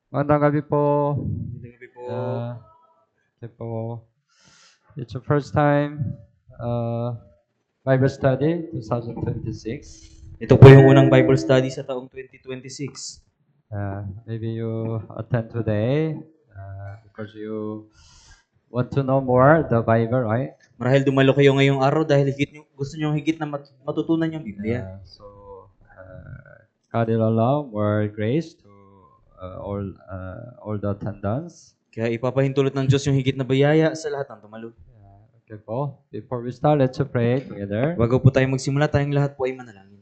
Magandang gabi po. Magandang gabi po. Okay po. It's the first time Bible study 2026. Ito po yung unang Bible study sa taong 2026. Maybe you attend today because you want to know more the Bible, right? Marahil dumalo kayo ngayong araw dahil gusto nyo higit na matutunan yung Biblia. So God will allow more grace to all the attendants. Kaya ipapahintulot ng Diyos yung higit na bayaya sa lahat ng dumalo. Okay po. Before we start, let's pray together. Bago po tayo magsimula, tayong lahat po ay manalangin.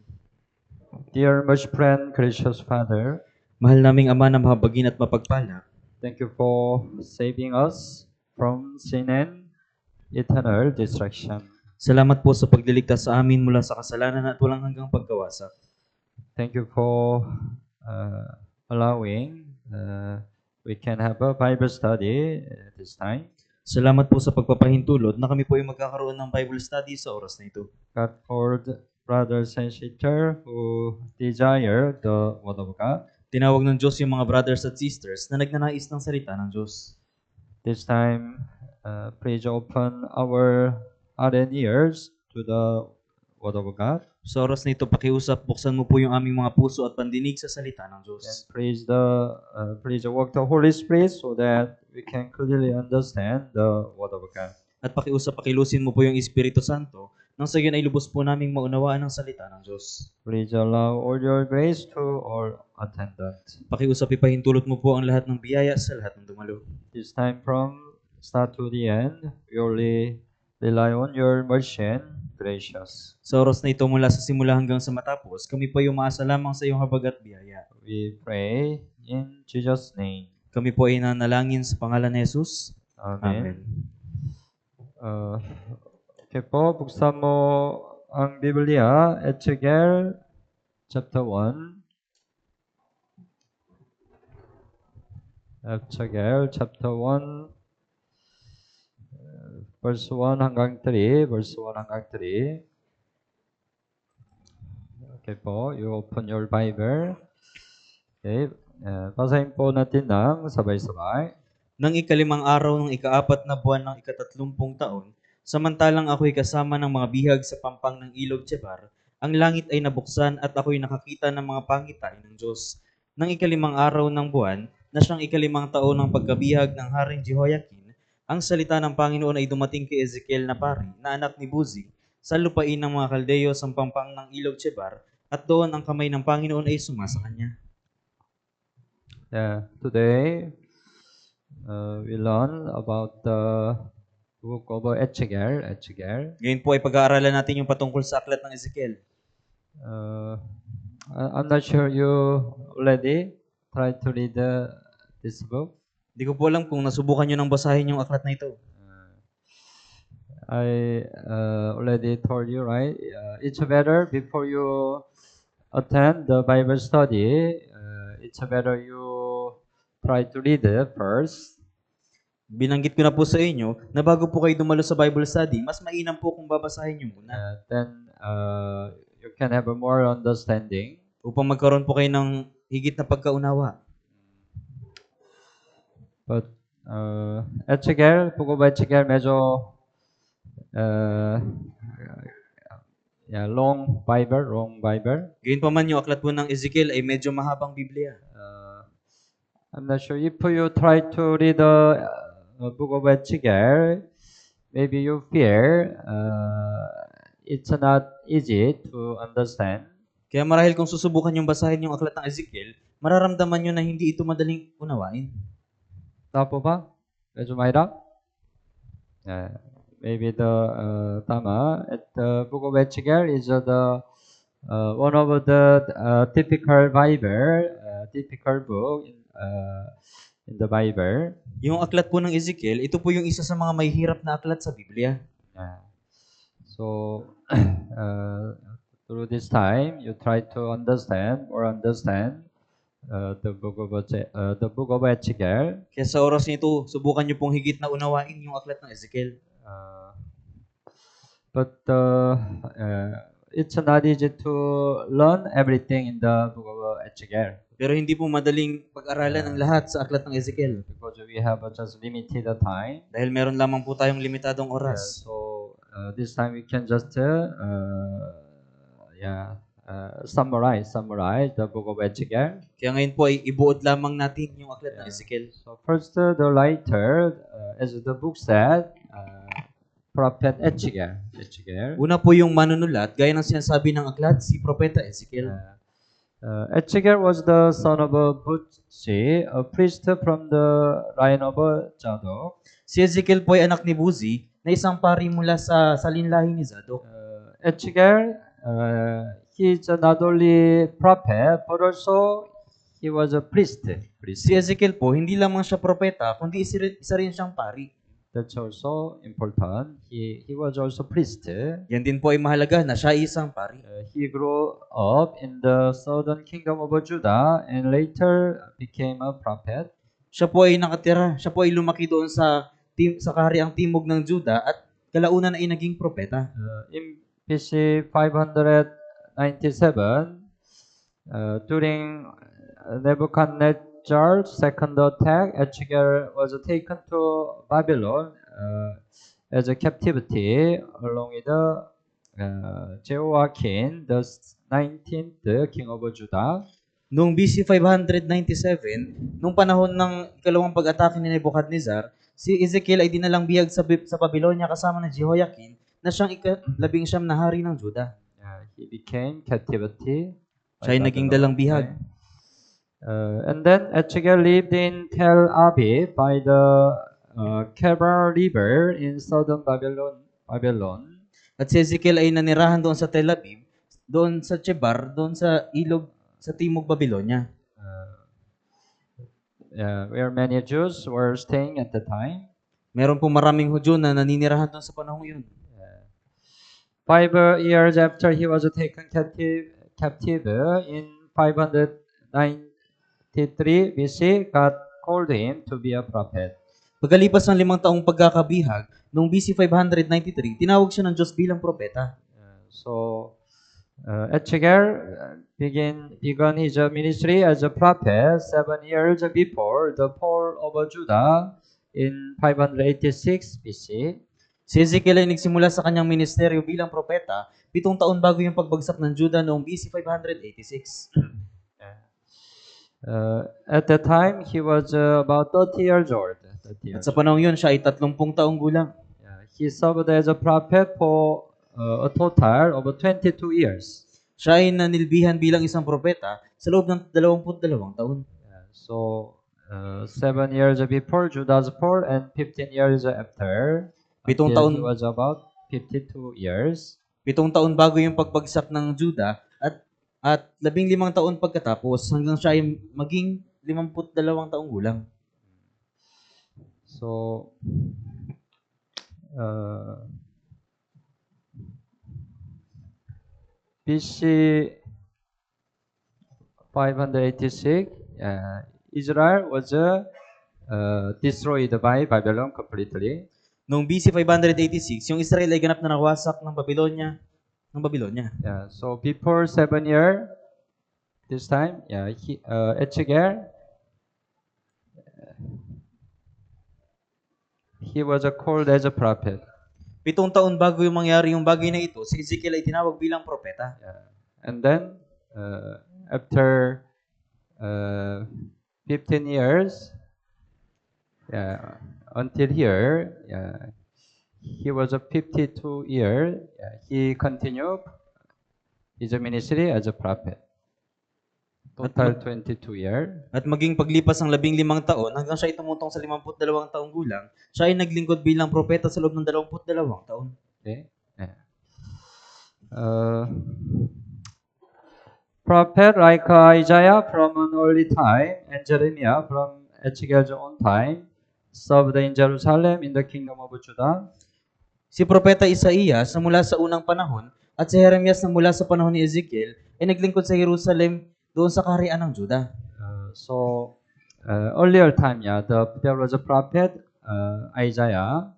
Dear most friend, gracious Father, Mahal naming Ama na mahabagin at mapagpala, thank you for saving us from sin and eternal destruction. salamat po sa pagliligtas sa amin mula sa kasalanan at walang hanggang pagkawasak. Thank you for allowing we can have a Bible study at this time. Salamat po sa pagpapahintulot na kami po ay magkakaroon ng Bible study sa oras na ito. God for the brothers and sisters who desire the Word of God. Tinawag ng Diyos yung mga brothers at sisters na nagnanais ng salita ng Diyos. This time, please open our heart and ears to the Word of God. Sa oras na ito, pakiusap, buksan mo po yung aming mga puso at pandinig sa salita ng Diyos. And please work the Holy Spirit so that we can clearly understand the Word of God. At pakiusap, pakilusin mo po yung Espiritu Santo nang sa gayon ay lubos po naming maunawaan ang salita ng Diyos. Please allow all your grace to all attendants. Pakiusap, ipahintulot mo po ang lahat ng biyaya sa lahat ng dumalo. This time from start to the end, we only rely on your mercy and gracious. Sa oras na ito, mula sa simula hanggang sa matapos, kami po ay umaasa lamang sa iyong habag at biyaya. We pray in Jesus' name. Kami po ay nanalangin sa pangalan ni Jesus. Amen. Okay po, buksan mo ang Biblia, Ezekiel chapter 1. Ezekiel chapter 1, verse 1 hanggang 3. Verse 1 hanggang 3. Okay po, you open your Bible. Okay, basahin po natin ng sabay-sabay. Nang ikalimang araw ng ikaapat na buwan ng ikatatlumpung taon, samantalang ako'y kasama ng mga bihag sa pampang ng ilog Chebar, ang langit ay nabuksan at ako'y nakakita ng mga pangitain ng Diyos. Nang ikalimang araw ng buwan, na siyang ikalimang taon ng pagkabihag ng Haring Jehoiakim, ang salita ng Panginoon ay dumating kay Ezekiel na pari, na anak ni Buzi, sa lupain ng mga Kaldeo sa pampang ng ilog Chebar, at doon ang kamay ng Panginoon ay sumasa kanya. Today, we learn about the book of Ezekiel. Ngayon po ay pag-aaralan natin yung patungkol sa aklat ng Ezekiel. I'm not sure you already tried to read this book. Hindi ko po alam kung nasubukan nyo nang basahin yung aklat na ito. I already told you, right? It's better before you attend the Bible study, it's better you try to read it first. Binanggit ko na po sa inyo na bago po kayo dumalo sa Bible study, mas mainam po kung babasahin nyo muna. Then you can have a more understanding. Upang magkaroon po kayo ng higit na pagkaunawa. But Ezekiel, book of Ezekiel medyo long Bible. Gayunpaman yung aklat po ng Ezekiel ay medyo mahabang Biblia. I'm not sure if you try to read the book of Ezekiel, maybe you fear it's not easy to understand. Kaya marahil kung susubukan yung basahin yung aklat ng Ezekiel, mararamdaman nyo na hindi ito madaling unawain. Tama po ba? Medyo mahirap? Maybe the tama. The book of Ezekiel is the one of the typical Bible, typical book in the Bible. Yung aklat po ng Ezekiel, ito po yung isa sa mga may hirap na aklat sa Biblia. So through this time, you try to understand the book of Ezekiel. Kaya sa oras nito, subukan nyo pong higit na unawain yung aklat ng Ezekiel. But it's not easy to learn everything in the book of Ezekiel. Pero hindi po madaling pag-aralan ang lahat sa aklat ng Ezekiel. because we have just limited time. Dahil meron lamang po tayong limitadong Yeah, oras. so this time we can just summarize the book of Ezekiel. Kaya ngayon po ay ibuod lamang natin yung aklat ng Ezekiel. So first, the writer, as the book said, prophet Ezekiel. Una po yung manunulat, gaya ng sinasabi ng aklat, si Propeta Ezekiel. Ezekiel was the son of Buzi, a priest from the line of Zadok. Si Ezekiel po ay anak ni Buzi, na isang pari mula sa salinlahi ni Zadok. Ezekiel, he is not only prophet, but also he was a priest. Si Ezekiel po, hindi lamang siya propeta, kundi isa rin siyang pari. That's also important. He was also priest. Yan din po ay mahalaga na siya ay isang pari. He grew up in the southern kingdom of Judah and later became a prophet. Siya po ay nakatira, siya po ay lumaki doon sa kahariang timog ng Juda at kalaunan ay naging propeta. In BC 597, during Nebuchadnezzar's second attack, Ezekiel was taken to Babylon as a captivity along with Jehoiakim, the 19th king of Judah. Noong BC 597, nung panahon ng ikalawang pag-atake ni Nebuchadnezzar, si Ezekiel ay dinalang bihag sa Babylonia kasama ng Jehoiakim na siyang ika-19 na hari ng Juda. He became captivity. Siya ay naging dalang bihag. And then Ezekiel lived in Tel Aviv by the Kebar River in southern Babylon. At si Ezekiel ay nanirahan doon sa Tel Aviv, doon sa Chebar, doon sa ilog sa timog Babylonia. Where many Jews were staying at the time. Meron po maraming Hudyo na naninirahan doon sa panahong yun. 5 years after he was taken captive in 593 BC, God called him to be a prophet. Pagkalipas ng 5 taong pagkakabihag, noong BC 593, tinawag siya ng Diyos bilang propeta. Ezekiel began his ministry as a prophet 7 years before the fall of Judah in 586 BC. Si Ezekiel ay nagsimula sa kanyang ministeryo bilang propeta 7 taon bago yung pagbagsak ng Judah noong BC 586. At that time, he was about 30 years old. At sa panahon yun, siya ay 30 taong gulang. He served as a prophet for a total of 22 years. Siya ay nanilbihan bilang isang propeta sa loob ng 22 taon. So, 7 years before Judah's fall and 15 years after. 7 taon. He was about 52 years. 7 taon bago yung pagbagsak ng Judah at 15 taon pagkatapos hanggang siya ay maging 52 taong gulang. So, BC 586, Israel was destroyed by Babylon completely. Noong BC 586, yung Israel ay ganap na nawasak ng Babylonia. So before 7 years, this time, Ezekiel, he was called as a prophet. 7 taon bago yung mangyari yung bagay na ito, si Ezekiel ay tinawag bilang propeta. And then, after 15 years, until here, he was a 52 year. He continued his ministry as a prophet. Total 22 years. At maging paglipas ng 15 taon, hanggang siya ay tumutong sa 52 taong gulang, siya ay naglingkod bilang propeta sa loob ng 22 taon. Okay. Prophet like Isaiah from an early time and Jeremiah from Ezekiel's own time served in Jerusalem in the kingdom of Judah. Si Propeta Isaias na mula sa unang panahon at si Jeremias na mula sa panahon ni Ezekiel ay naglingkod sa Jerusalem doon sa kaharian ng Judah. Earlier time, there was a prophet Isaiah.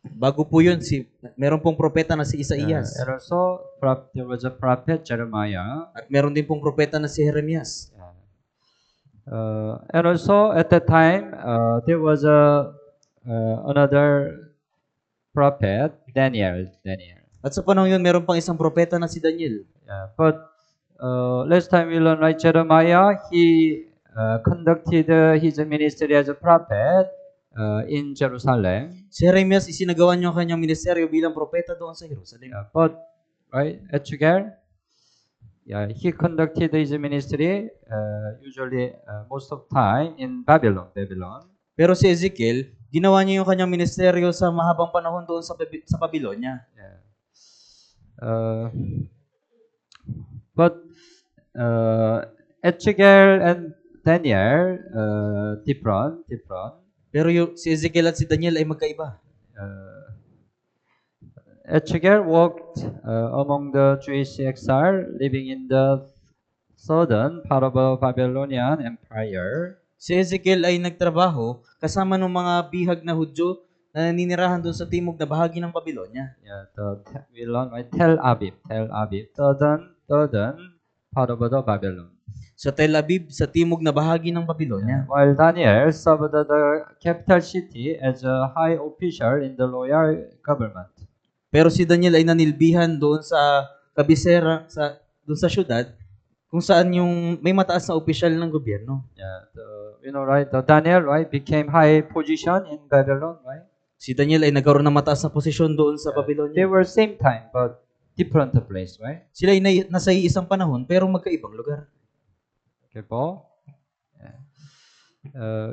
Bago po yun, meron pong propeta na si Isaias. And also, there was a prophet Jeremiah. At meron din pong propeta na si Jeremias. And also at that time, there was another prophet, Daniel. At sa panahon yun, meron pang isang propeta na si Daniel. Yeah, but last time we learned, right, Jeremiah, he conducted his ministry as a prophet in Jerusalem. Si Jeremias, isinagawa niyo ang kanyang ministeryo bilang propeta doon sa Jerusalem. Yeah, but right, Etcheger, yeah, he conducted his ministry usually most of time in Babylon. Pero si Ezekiel, ginawa niya yung kanyang ministeryo sa mahabang panahon doon sa Babylonia. Yeah. But Etcheger and Daniel different. Pero si Ezekiel at si Daniel ay magkaiba. Etcheger walked among the Jewish exile living in the southern part of the Babylonian Empire. Si Ezekiel ay nagtrabaho kasama ng mga bihag na Hudyo na naninirahan doon sa timog na bahagi ng Babylonia. Yeah, we learn right, Tel Aviv, southern part of the Babylon. Sa Tel Aviv, sa timog na bahagi ng Babylonia. While Daniel served the capital city as a high official in the royal government. Pero si Daniel ay nanilbihan doon sa kabisera, doon sa syudad, kung saan yung may mataas na opisyal ng gobyerno. Yeah, right, the Daniel, right, became high position in Babylon, right? Si Daniel ay nagkaroon ng mataas na posisyon doon sa Babylonia. They were same time, but different place, right? Sila ay nasa isang panahon, pero magkaibang lugar. Okay po? Yeah.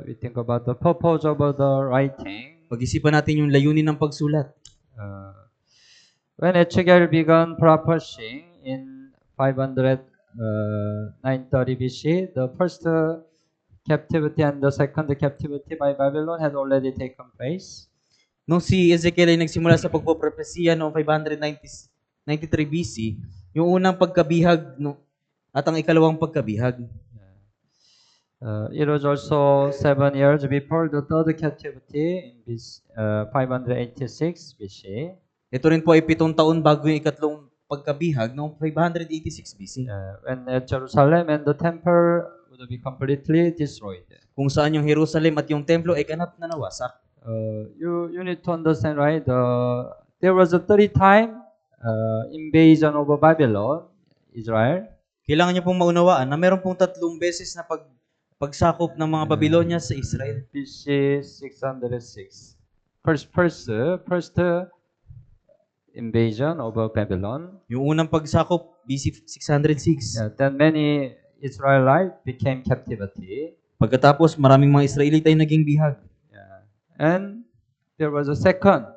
We think about the purpose of the writing. Pag-isipan natin yung layunin ng pagsulat. When Etcheger began prophesying in 930 BC, the first captivity and the second captivity by Babylon had already taken place. Nung si Ezekiel ay nagsimula sa pagpopropesiya noong 593 BC, yung unang pagkabihag at ang ikalawang pagkabihag. It was also 7 years before the third captivity in 586 BC. Ito rin po ay 7 taon bago yung ikatlong pagkabihag noong 586 BC. When Jerusalem and the temple would be completely destroyed. Kung saan yung Jerusalem at yung templo ay ganap na nawasak. You need to understand, right? There was a 3-time invasion of Babylon, Israel. Kailangan niyo pong maunawaan na meron pong 3 beses na pagsakop ng mga Babylonia sa Israel. BC 606. First invasion of Babylon. Yung unang pagsakop, BC 606. Yeah, then many Israelites became captivity. Pagkatapos, maraming mga Israelite ay naging bihag. And there was a second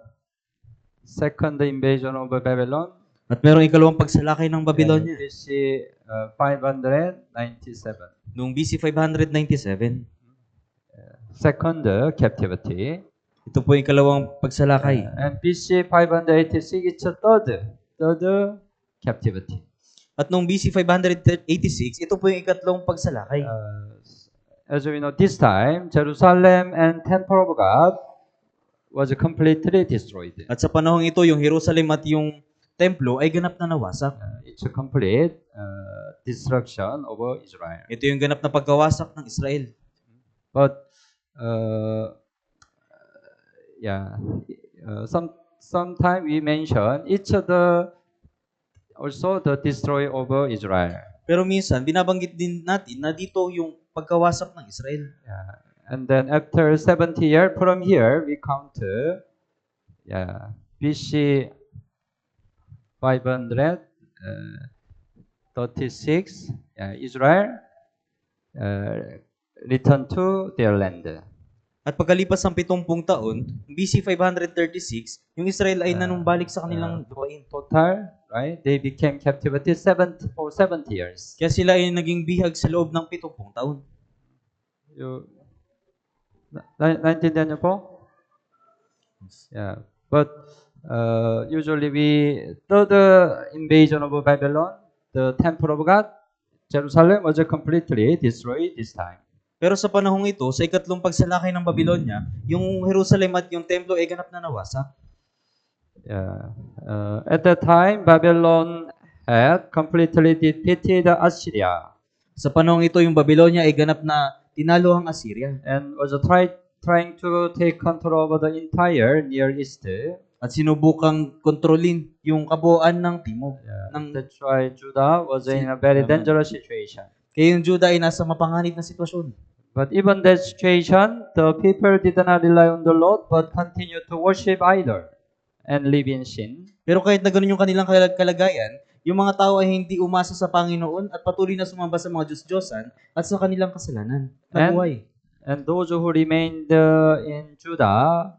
invasion of Babylon. At merong ikalawang pagsalakay ng Babylonia. BC 597. Noong BC 597. Second captivity. Ito po yung ikalawang pagsalakay. And BC 586, it's a third captivity. At noong BC 586, ito po yung ikatlong pagsalakay. As we know, this time, Jerusalem and Temple of God was completely destroyed. At sa panahong ito, yung Jerusalem at yung templo ay ganap na nawasak. It's a complete destruction of Israel. Ito yung ganap na pagkawasak ng Israel. But sometime we mention it's also the destroy of Israel. Pero minsan, binabanggit din natin na dito yung pagkawasak ng Israel. Yeah. And then after 70 years from here, we come to BC 536. Israel returned to their land. At pagkalipas ng 70 taon, BC 536, yung Israel ay nanumbalik sa kanilang lupain. Total, right? They became captivity for 70 years. Kaya sila ay naging bihag sa loob ng 70 taon. Naintindihan niyo po? Yeah. But usually third invasion of Babylon, the temple of God, Jerusalem was completely destroyed this time. Pero sa panahong ito, sa ikatlong pagsalakay ng Babylonia, yung Jerusalem at yung templo ay ganap na nawasak. Yeah. At that time, Babylon had completely defeated Assyria. Sa panahong ito, yung Babylonia ay ganap na tinalo ang Assyria and was trying to take control over the entire Near East. at sinubukang kontrolin yung kabuuan ng timog. Ng, That's why Judah was in a very dangerous situation. kaya yung Judah ay nasa mapanganib na sitwasyon. But even that situation, the people did not rely on the Lord, but continued to worship idol and live in sin. Pero kahit na ganun yung kanilang kalagayan, yung mga tao ay hindi umasa sa Panginoon at patuloy na sumamba sa mga Diyos-Diyosan at sa kanilang kasalanan. Nabuhay. And those who remained in Judah,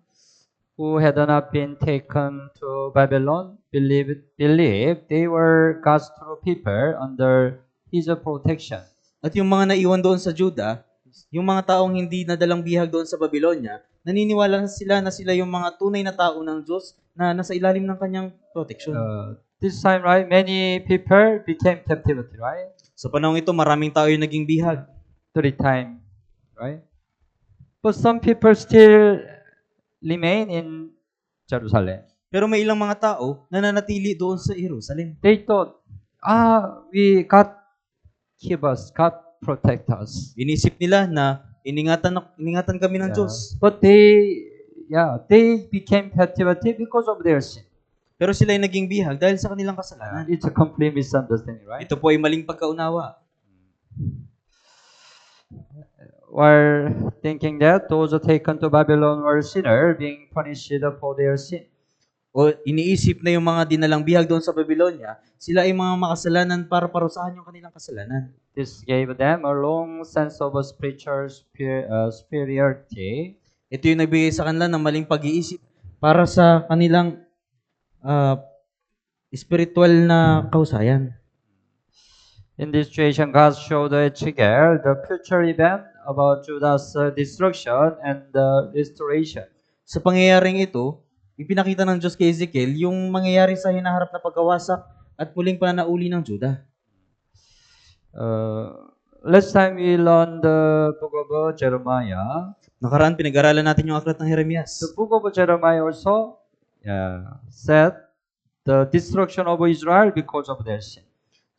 who had not been taken to Babylon, believed they were God's true people under His protection. At yung mga naiwan doon sa Judah, yung mga taong hindi nadalang bihag doon sa Babylonia, naniniwala na sila yung mga tunay na tao ng Diyos na nasa ilalim ng kanyang protection. This time, right, many people became captivity, right? Sa panahon ito, maraming tao yung naging bihag. 3 times, right? But some people still remain in Jerusalem. Pero may ilang mga tao na nanatili doon sa Jerusalem. They thought, God keep us, God protect us. Inisip nila na iningatan kami ng Diyos. But they became captivity because of their sin. Pero sila ay naging bihag dahil sa kanilang kasalanan. It's a complete misunderstanding, right? Ito po ay maling pagkaunawa. We're thinking that those taken to Babylon were sinners being punished for their sin. O iniisip na yung mga dinalang bihag doon sa Babylonia, sila ay mga makasalanan para parusahan yung kanilang kasalanan. This gave them a long sense of a spiritual superiority. Ito yung nagbigay sa kanila ng maling pag-iisip para sa kanilang spiritual na kahusayan. In this situation, God showed Ezekiel the future event about Judah's destruction and the restoration. Sa pangyayaring ito, ipinakita ng Diyos kay Ezekiel yung mangyayari sa hinaharap na pagkawasak at muling pananauli ng Judah. Last time we learned the book of Jeremiah. Nakaraan, pinag-aralan natin yung aklat ng Jeremias. The book of Jeremiah also said the destruction of Israel because of their sin.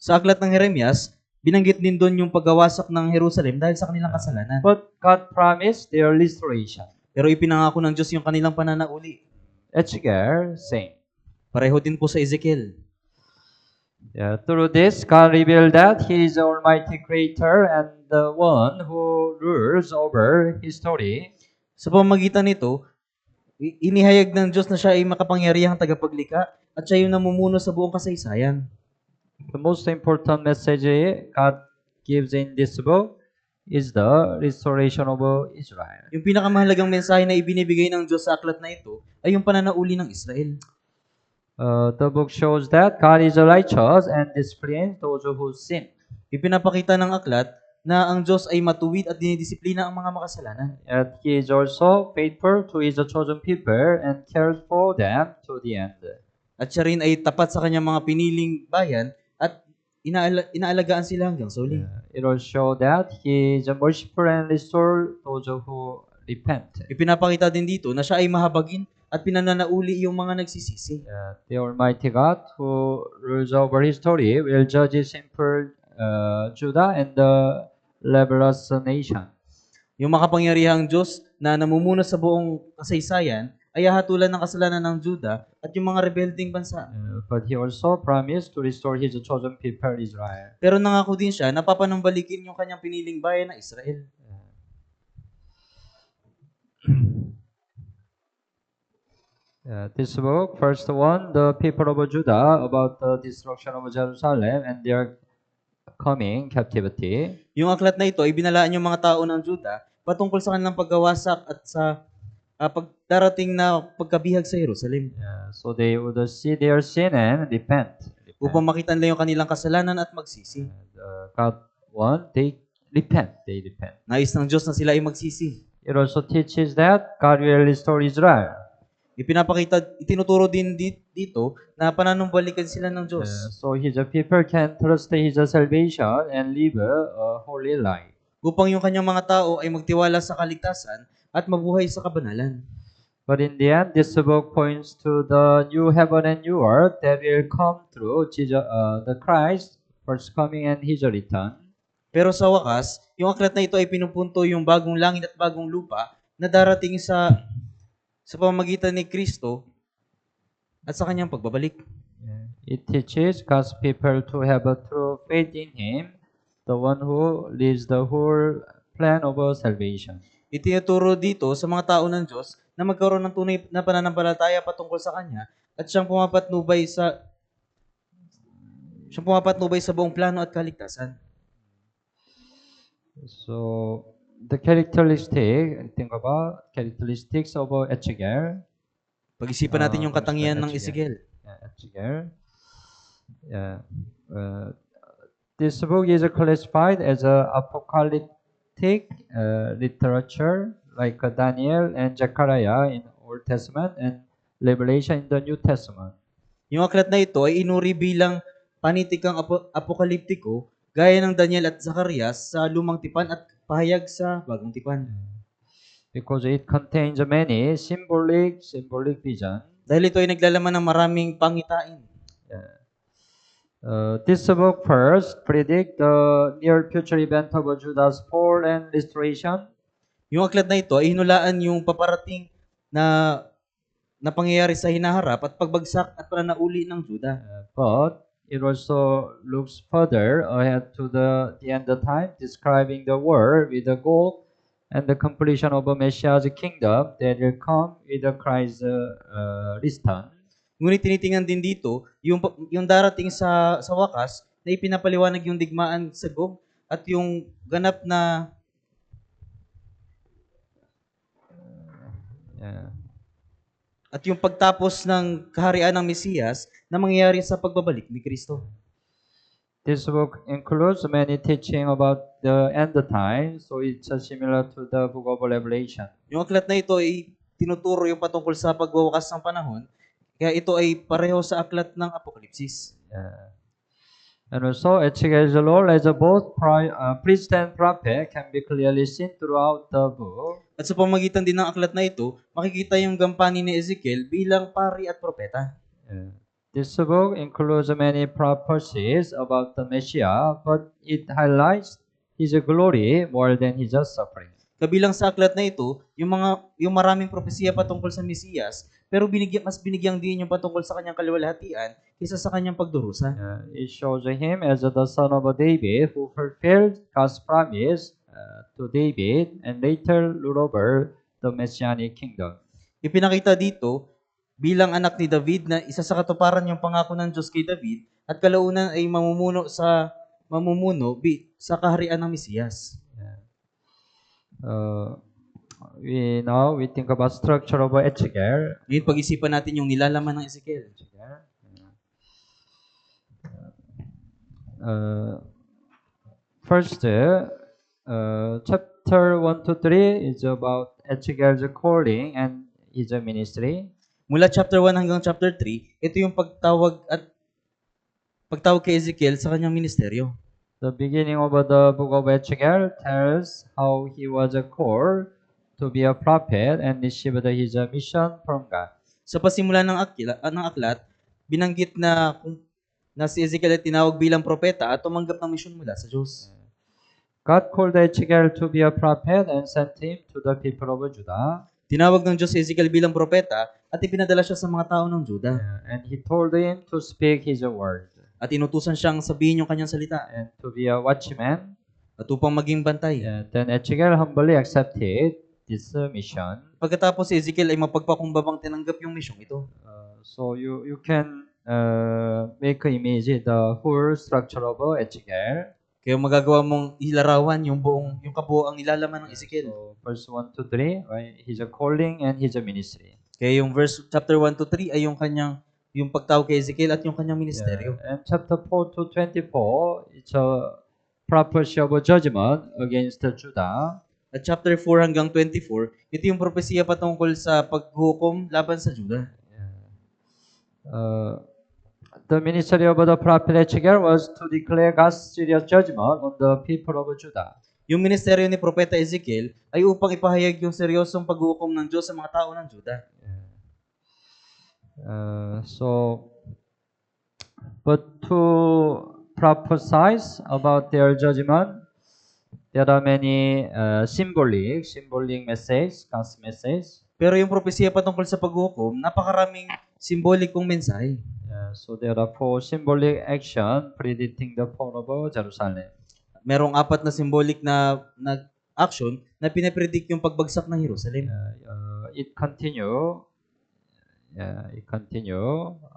Sa aklat ng Jeremias, binanggit din doon yung pagkawasak ng Jerusalem dahil sa kanilang kasalanan. But God promised their restoration. Pero ipinangako ng Diyos yung kanilang pananauli. Ezekiel, same. Pareho din po sa Ezekiel. Through this, God revealed that He is the Almighty Creator and the one who rules over history. Sa pamamagitan nito, inihayag ng Diyos na siya ay makapangyarihang tagapaglikha at siya yung namumuno sa buong kasaysayan. The most important message God gives in this book is the restoration of Israel. Yung pinakamahalagang mensahe na ibinibigay ng Diyos sa aklat na ito ay yung pananauli ng Israel. The book shows that God is righteous and disciplines those who sin. Ipinapakita ng aklat na ang Diyos ay matuwid at dinidisiplina ang mga makasalanan. And He is also faithful to His chosen people and cares for them to the end. At siya rin ay tapat sa kanyang mga piniling bayan at inaalagaan sila hanggang sa uli. It will show that He is merciful and restore those who repent. Ipinapakita din dito na siya ay mahabagin at pinananauli yung mga nagsisisi. The Almighty God who rules over history will judge simple Judah and the rebellious nation. Yung makapangyarihang Diyos na namumuno sa buong kasaysayan ay hahatulan ng kasalanan ng Judah at yung mga rebelding bansa. But He also promised to restore His chosen people Israel. Pero nangako din siya na papanumbalikin yung kanyang piniling bayan na Israel. This book, first one, the people of Judah, about the destruction of Jerusalem and their coming captivity. Yung aklat na ito ay binalaan yung mga tao ng Judah patungkol sa kanilang pagkawasak at sa pagdarating na pagkabihag sa Jerusalem. So they would see their sin and repent. Upang makita nila yung kanilang kasalanan at magsisi. God want, they repent. Nais ng Diyos na sila ay magsisi. It also teaches that God will restore Israel. Itinuturo din dito na pananumbalikan sila ng Diyos. So His people can trust His salvation and live a holy life. Upang yung kanyang mga tao ay magtiwala sa kaligtasan at mabuhay sa kabanalan. But in the end, this book points to the new heaven and new earth that will come through Jesus, the Christ, first coming and His return. Pero sa wakas, yung aklat na ito ay pinupunto yung bagong langit at bagong lupa na darating sa pamamagitan ni Kristo at sa kanyang pagbabalik. It teaches God's people to have a true faith in Him, the one who leads the whole plan of our salvation. Itinuturo dito sa mga tao ng Diyos na magkaroon ng tunay na pananampalataya patungkol sa Kanya at siyang pumapatnubay sa buong plano at kaligtasan. So, think about characteristics of Ezekiel. Pag-isipan natin yung katangian ng Ezekiel. Ezekiel. Yeah. This book is classified as a apocalyptic literature, like Daniel and Zechariah in Old Testament and Revelation in the New Testament. Yung aklat na ito ay inuri bilang panitikang apokaliptiko gaya ng Daniel at Zacarias sa Lumang Tipan at pahayag sa Bagong Tipan. Because it contains many symbolic vision. Dahil ito ay naglalaman ng maraming pangitain. This book first predict the near future event of Judah's fall and restoration. Yung aklat na ito ay hinulaan yung paparating na pangyayari sa hinaharap at pagbagsak at pananauli ng Judah. But it also looks further ahead to the end of time, describing the world with the goal and the completion of a Messiah's kingdom that will come with the Christ's return. Ngunit tinitingnan din dito yung darating sa wakas na ipinapaliwanag yung digmaan sa Gog at yung ganap na at yung pagtapos ng kaharian ng Mesiyas na mangyayari sa pagbabalik ni Kristo. This book includes many teaching about the end time, so it's similar to the book of Revelation. Yung aklat na ito ay tinuturo yung patungkol sa pagwawakas ng panahon, kaya ito ay pareho sa aklat ng Apokalipsis. And also, Ezekiel's role as both priest and prophet can be clearly seen throughout the book. At sa pamagitan din ng aklat na ito, makikita yung gampanin ni Ezekiel bilang pari at propeta. This book includes many prophecies about the Messiah, but it highlights his glory more than his suffering. Kabilang sa aklat na ito, yung maraming propesiya patungkol sa Mesiyas, pero mas binigyang din yung patungkol sa kanyang kaliwalhatian kaysa sa kanyang pagdurusa. It shows him as the son of David who fulfilled God's promise to David and later ruled over the Messianic kingdom. Ipinakita dito bilang anak ni David na isa sa katuparan yung pangako ng Diyos kay David at kalaunan ay mamumuno sa kaharian ng Mesiyas. We think about structure of Ezekiel. Ngayon pag-isipan natin yung nilalaman ng Ezekiel. First, chapter 1 to 3 is about Ezekiel's calling and his ministry. Mula chapter 1 hanggang chapter 3, ito yung pagtawag kay Ezekiel sa kanyang ministeryo. The beginning of the book of Ezekiel tells how he was called to be a prophet and received his mission from God. Sa pasimula ng aklat, binanggit na si Ezekiel ay tinawag bilang propeta at tumanggap ng misyon mula sa Diyos. God called Ezekiel to be a prophet and sent him to the people of Judah. Tinawag ng Diyos si Ezekiel bilang propeta at ipinadala siya sa mga tao ng Judah. And he told him to speak his word. At inutusan siyang sabihin yung kanyang salita. And to be a watchman. At upang maging bantay. Then Ezekiel humbly accepted this mission. Pagkatapos si Ezekiel ay mapagpakumbabang tinanggap yung misyong ito. So you can make an image the whole structure of Ezekiel. Kaya magagawa mong ilarawan yung kabuoang nilalaman ng Ezekiel. So, verse 1 to 3, right? His calling and his ministry. Kaya yung chapter 1 to 3 ay yung pagtawag kay Ezekiel at yung kanyang ministeryo. And chapter 4 to 24, it's a prophecy of judgment against Judah. At chapter 4 hanggang 24, ito yung propesiya patungkol sa paghukom laban sa Judah. The ministry of the prophet Ezekiel was to declare God's serious judgment on the people of Judah. Yung ministeryo ni Propeta Ezekiel ay upang ipahayag yung seryosong paghukom ng Diyos sa mga tao ng Judah. But to prophesy about their judgment, there are many symbolic message, God's message. Pero yung propesiya patungkol sa paghukom, napakaraming simbolikong mensahe. So there are 4 symbolic action predicting the fall of Jerusalem. Merong 4 na symbolic na action na pinapredict yung pagbagsak ng Jerusalem. It continue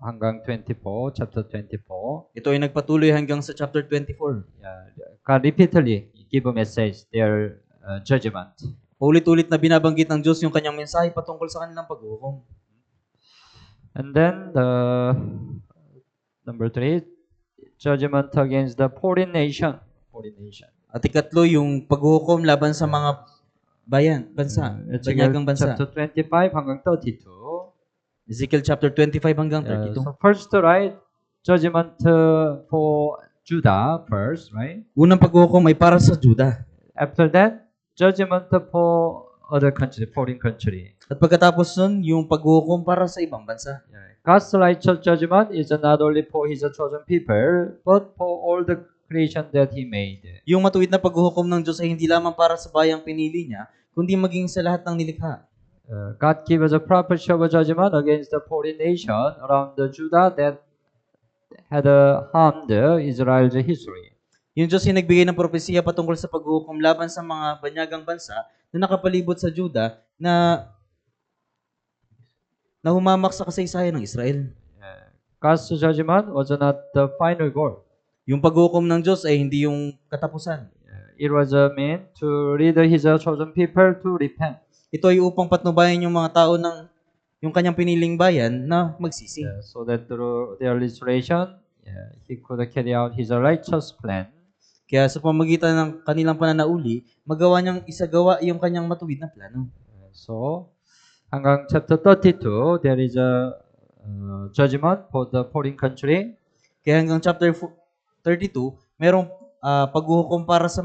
hanggang 24, chapter 24. Ito ay nagpatuloy hanggang sa chapter 24. God repeatedly give a message, their judgment. Ulit-ulit na binabanggit ng Diyos yung kanyang mensahe patungkol sa kanilang paghukom. And then number 3, judgment against the foreign nation. At ikatlo, yung paghukom laban sa mga bansa, banyagang bansa. Chapter 25 hanggang 32. Ezekiel chapter 25 hanggang 32. So first, right, judgment for Judah first, right? Unang paghukom ay para sa Judah. After that, judgment for other country, foreign country. At pagkatapos nun, yung paghukom para sa ibang bansa. God's righteous judgment is not only for His chosen people, but for all the creation that He made. Yung matuwid na paghukom ng Diyos ay hindi lamang para sa bayang pinili niya, kundi maging sa lahat ng nilikha. God gives a prophecy of judgment against the foreign nation around the Judah that had harmed Israel's history. Yung Diyos ay nagbigay ng propesiya patungkol sa paghukom laban sa mga banyagang bansa na nakapalibot sa Judah na humamak sa kasaysayan ng Israel. God's judgment was not the final goal. Yung paghukom ng Diyos ay hindi yung katapusan. It was meant to lead His chosen people to repent. Ito ay upang patnubayan yung mga tao ng yung kanyang piniling bayan na magsisi. So that through their restoration, He could carry out His righteous plan. Kaya sa pamagitan ng kanilang pananauli, magawa niyang isagawa yung kanyang matuwid na plano. So, hanggang chapter 32, there is a judgment for the foreign country. Kaya hanggang chapter 32, merong paghuhukom para sa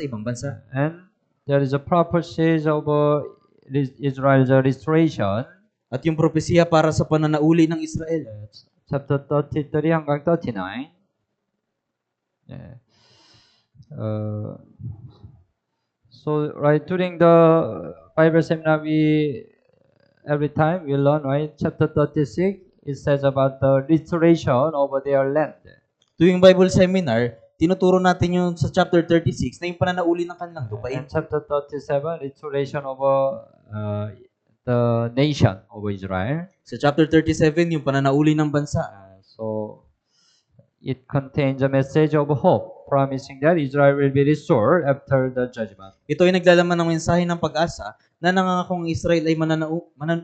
ibang bansa. And there is a prophecy of Israel's restoration. At yung propesiya para sa pananauli ng Israel. Chapter 33 hanggang 39. So right during the Bible seminar, every time we learn, right, chapter 36, it says about the restoration of their land. Tuwing Bible seminar, tinuturo natin yung sa chapter 36 na yung pananauli ng kanilang lupain. And chapter 37, restoration of the nation of Israel. Sa chapter 37, yung pananauli ng bansa. So it contains a message of hope, promising that Israel will be restored after the judgment. Ito ay naglalaman ng mensahe ng pag-asa na nangangakong Israel ay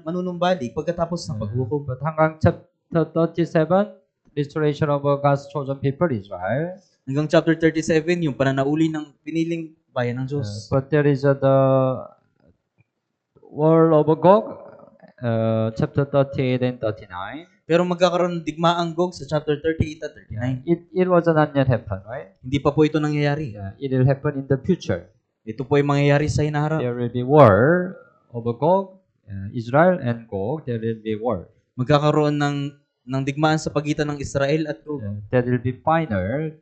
manunumbalik pagkatapos ng paghukom. But hanggang chapter 37, restoration of God's chosen people, Israel. Hanggang chapter 37, yung pananauli ng piniling bayan ng Diyos. But there is the war of Gog, chapter 38 and 39. Pero magkakaroon ng digmaang Gog sa chapter 38 at 39. It was not yet happened, right? Hindi pa po ito nangyayari. It will happen in the future. Ito po ay mangyayari sa hinaharap. There will be war of Gog, Israel and Gog. There will be war. Magkakaroon ng digmaan sa pagitan ng Israel at Gog. There will be final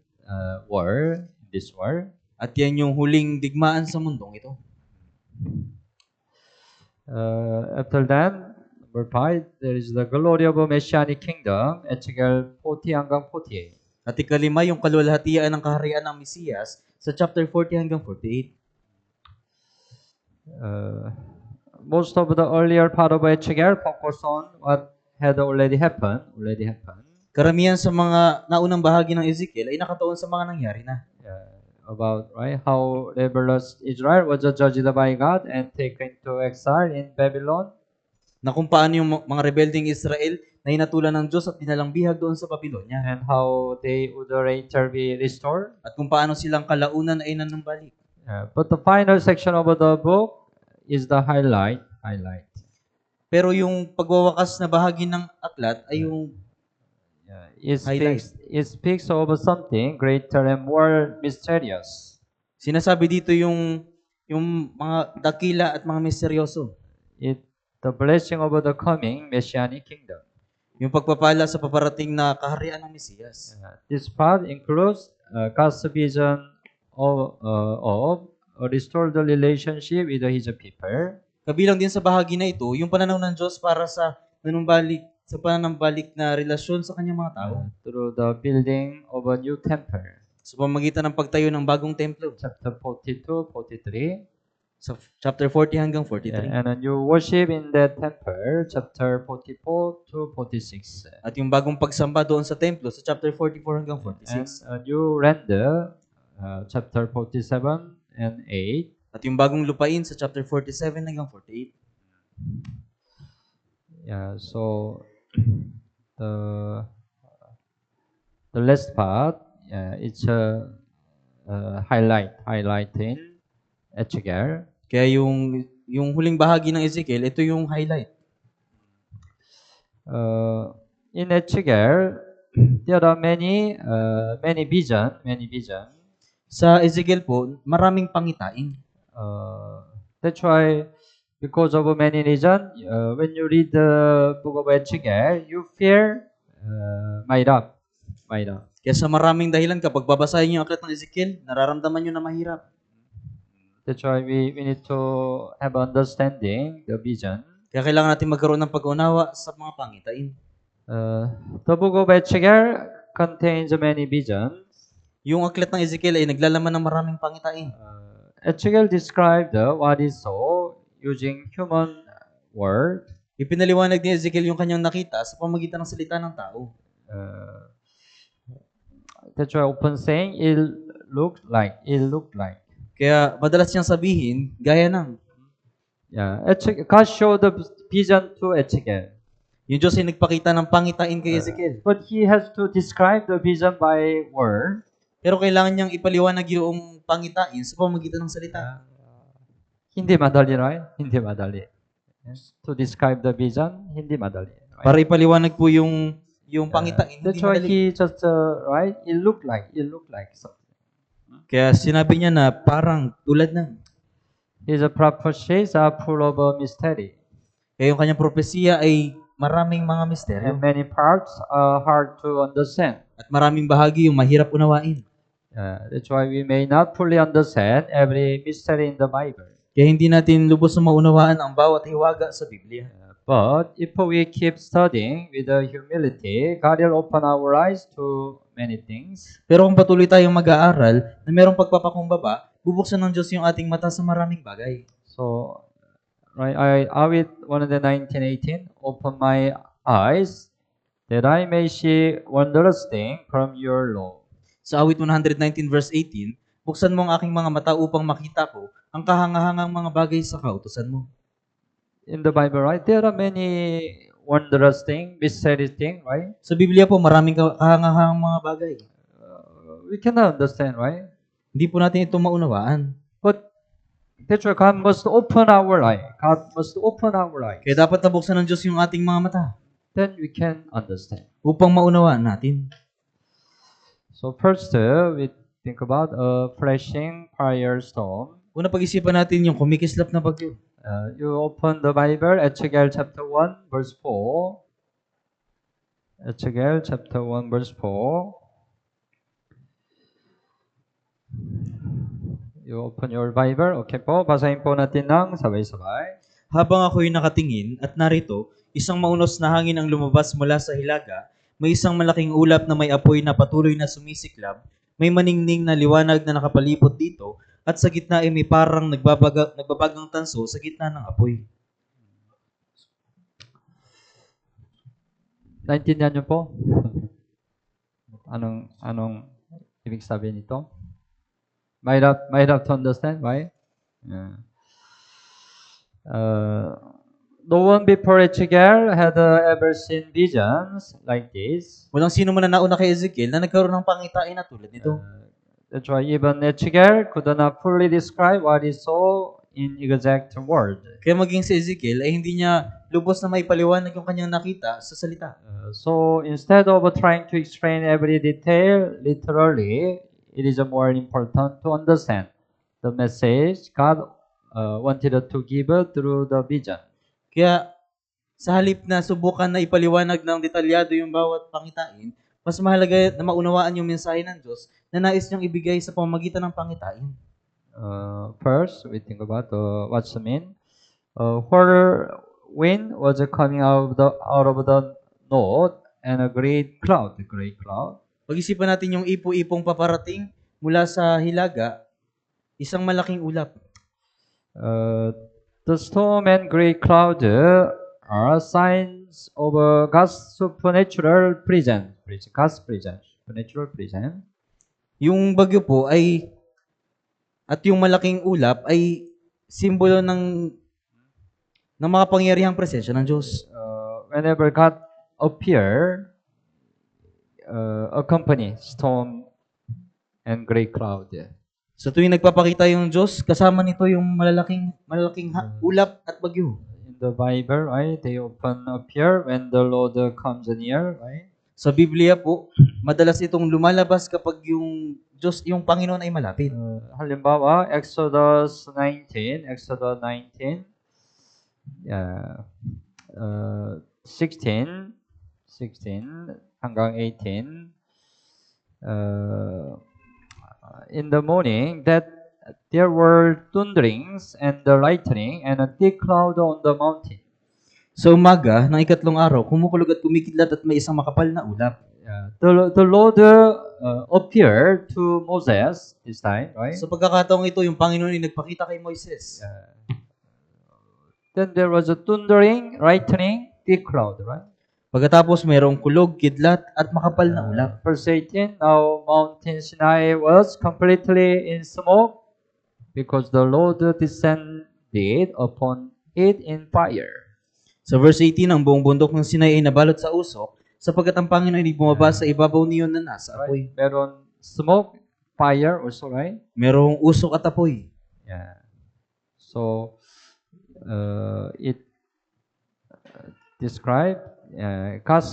war, this war. At yan yung huling digmaan sa mundong ito. After that, number 5, there is the glory of a Messianic kingdom, Ezekiel 40 hanggang 48. At ikalima, yung kaluwalhatian ng kaharian ng Mesiyas sa chapter 40 hanggang 48. Most of the earlier part of Ezekiel focus on what had already happened. Karamihan sa mga naunang bahagi ng Ezekiel ay nakatuon sa mga nangyari na. About how rebellious Israel was judged by God and taken to exile in Babylon. Na kung paano yung mga rebelding Israel na hinatulan ng Diyos at dinalang bihag doon sa Babylonia. And how they would later be restored. At kung paano silang kalaunan ay nanumbalik. But the final section of the book is the highlight. Pero yung pagwawakas na bahagi ng aklat ay yung It speaks of something greater and more mysterious. Sinasabi dito yung mga dakila at mga misteryoso. The blessing of the coming Messianic kingdom. Yung pagpapala sa paparating na kaharian ng Mesiyas. This part includes God's vision of restore the relationship with his people. Kabilang din sa bahagi na ito, yung pananaw ng Diyos para sa pananambalik na relasyon sa kanyang mga tao. Through the building of a new temple. Sa pamamagitan ng pagtayo ng bagong templo. Chapter 42, 43. Sa chapter 40 hanggang 43. And you worship in that temple, chapter 44 to 46. At yung bagong pagsamba doon sa templo, sa chapter 44 hanggang 46. And you render, chapter 47 and 8. At yung bagong lupain sa chapter 47 hanggang 48. Yeah, so the last part, it's a highlighting Ezekiel. Kaya yung huling bahagi ng Ezekiel, ito yung highlight. In Ezekiel, there are many vision. Sa Ezekiel po, maraming pangitain. That's why, because of many reasons, when you read the book of Ezekiel, you feel mahirap. Kaya sa maraming dahilan, kapag babasahin niyo ang aklat ng Ezekiel, nararamdaman niyo na mahirap. That's why we need to have understanding the vision. Kaya kailangan natin magkaroon ng pag-unawa sa mga pangitain. The book of Ezekiel contains many visions. Yung aklat ng Ezekiel ay naglalaman ng maraming pangitain. Ezekiel described what he saw using human word. Ipinaliwanag ni Ezekiel yung kanyang nakita sa pamamagitan ng salita ng tao. That's why often saying, it looked like. Kaya madalas niyang sabihin, gaya ng. Yeah, God showed the vision to Ezekiel. Yung Diyos ay nagpakita ng pangitain kay Ezekiel. But he has to describe the vision by word. Pero kailangan niyang ipaliwanag yung pangitain sa pamamagitan ng salita. Hindi madali, right? Hindi madali. Yes. To describe the vision, hindi madali. Right? Para ipaliwanag po yung pangitain, That's hindi why madali. he just, right? It looked like something. Kaya sinabi niya na parang tulad ng. His prophecies are full of mystery. Kaya yung kanyang propesiya ay maraming mga misteryo. And many parts are hard to understand. At maraming bahagi yung mahirap unawain. That's why we may not fully understand every mystery in the Bible. Kaya hindi natin lubos na maunawaan ang bawat hiwaga sa Biblia. But if we keep studying with humility, God will open our eyes to many things. Pero kung patuloy tayong mag-aaral na mayroong pagpapakumbaba, bubuksan ng Diyos yung ating mata sa maraming bagay. So, right, I awit 119:18, open my eyes that I may see wondrous things from your law. Sa awit 119 verse 18, buksan mo ang aking mga mata upang makita ko ang kahangahangang mga bagay sa kautusan mo. In the Bible, right, there are many wondrous things, mysterious things, right? Sa Biblia po, maraming kahangahangang mga bagay. We cannot understand, right? Hindi po natin ito maunawaan. But that's why God must open our eye. God must open our eyes. Kaya dapat nabuksan ng Diyos yung ating mga mata Then we can understand. upang maunawaan natin. So first, we think about a flashing fire storm. Una pag-isipan natin yung kumikislap na bagyo. You open the Bible, Ezekiel chapter 1, verse 4. Ezekiel chapter 1, verse 4. You open your Bible. Okay po, basahin po natin ng sabay-sabay. Habang ako'y nakatingin at narito, isang maunos na hangin ang lumabas mula sa hilaga, may isang malaking ulap na may apoy na patuloy na sumisiklab, may maningning na liwanag na nakapalibot dito, at sa gitna ay may parang nagbabagang tanso sa gitna ng apoy. Naintindihan niyo po? Anong ibig sabihin nito? Mahirap to understand, right? Yeah. No one before Ezekiel had ever seen visions like this. Walang sino man na nauna kay Ezekiel na nagkaroon ng pangitain na tulad nito. That's why even Ezekiel could not fully describe what he saw in exact word. Kaya maging si Ezekiel ay hindi niya lubos na maipaliwanag yung kanyang nakita sa salita. So instead of trying to explain every detail literally, it is more important to understand the message God wanted to give through the vision. Kaya sa halip na subukan na ipaliwanag ng detalyado yung bawat pangitain, mas mahalaga na maunawaan yung mensahe ng Diyos na nais niyang ibigay sa pamamagitan ng pangitain. First, we think about what's the mean. Whirlwind was coming out of the north, and a great cloud. Pag-isipan natin yung ipo-ipong paparating mula sa hilaga, isang malaking ulap. The storm and great cloud are signs of God's supernatural presence. God's presence, supernatural presence. Yung bagyo po ay at yung malaking ulap ay simbolo ng makapangyarihang presensya ng Diyos. Whenever God appear, accompany storm and great cloud. Sa tuwing nagpapakita yung Diyos, kasama nito yung malalaking ulap at bagyo. In the Bible, right, they often appear when the Lord comes near, right? Sa Biblia po, madalas itong lumalabas kapag yung Diyos, yung Panginoon ay malapit. 하림바와 Exodus 19, 16 hanggang 18. In the morning, that there were thunderings and the lightning and a thick cloud on the mountain. Sa umaga ng ikatlong araw, kumukulog at kumikidlat at may isang makapal na ulap. The Lord appeared to Moses this time, right? Sa pagkakataong ito, yung Panginoon ay nagpakita kay Moises. Then there was a thundering, lightning, thick cloud, right? Pagkatapos mayroong kulog, kidlat at makapal na ulap. Verse 18, now Mountain Sinai was completely in smoke because the Lord descended upon it in fire. Sa verse 18, ang buong bundok ng Sinai ay nabalot sa usok sapagkat ang Panginoon ay bumaba sa ibabaw niyon na nasa apoy. Meron smoke, fire also, right? Merong usok at apoy. Yeah. So, it describe God's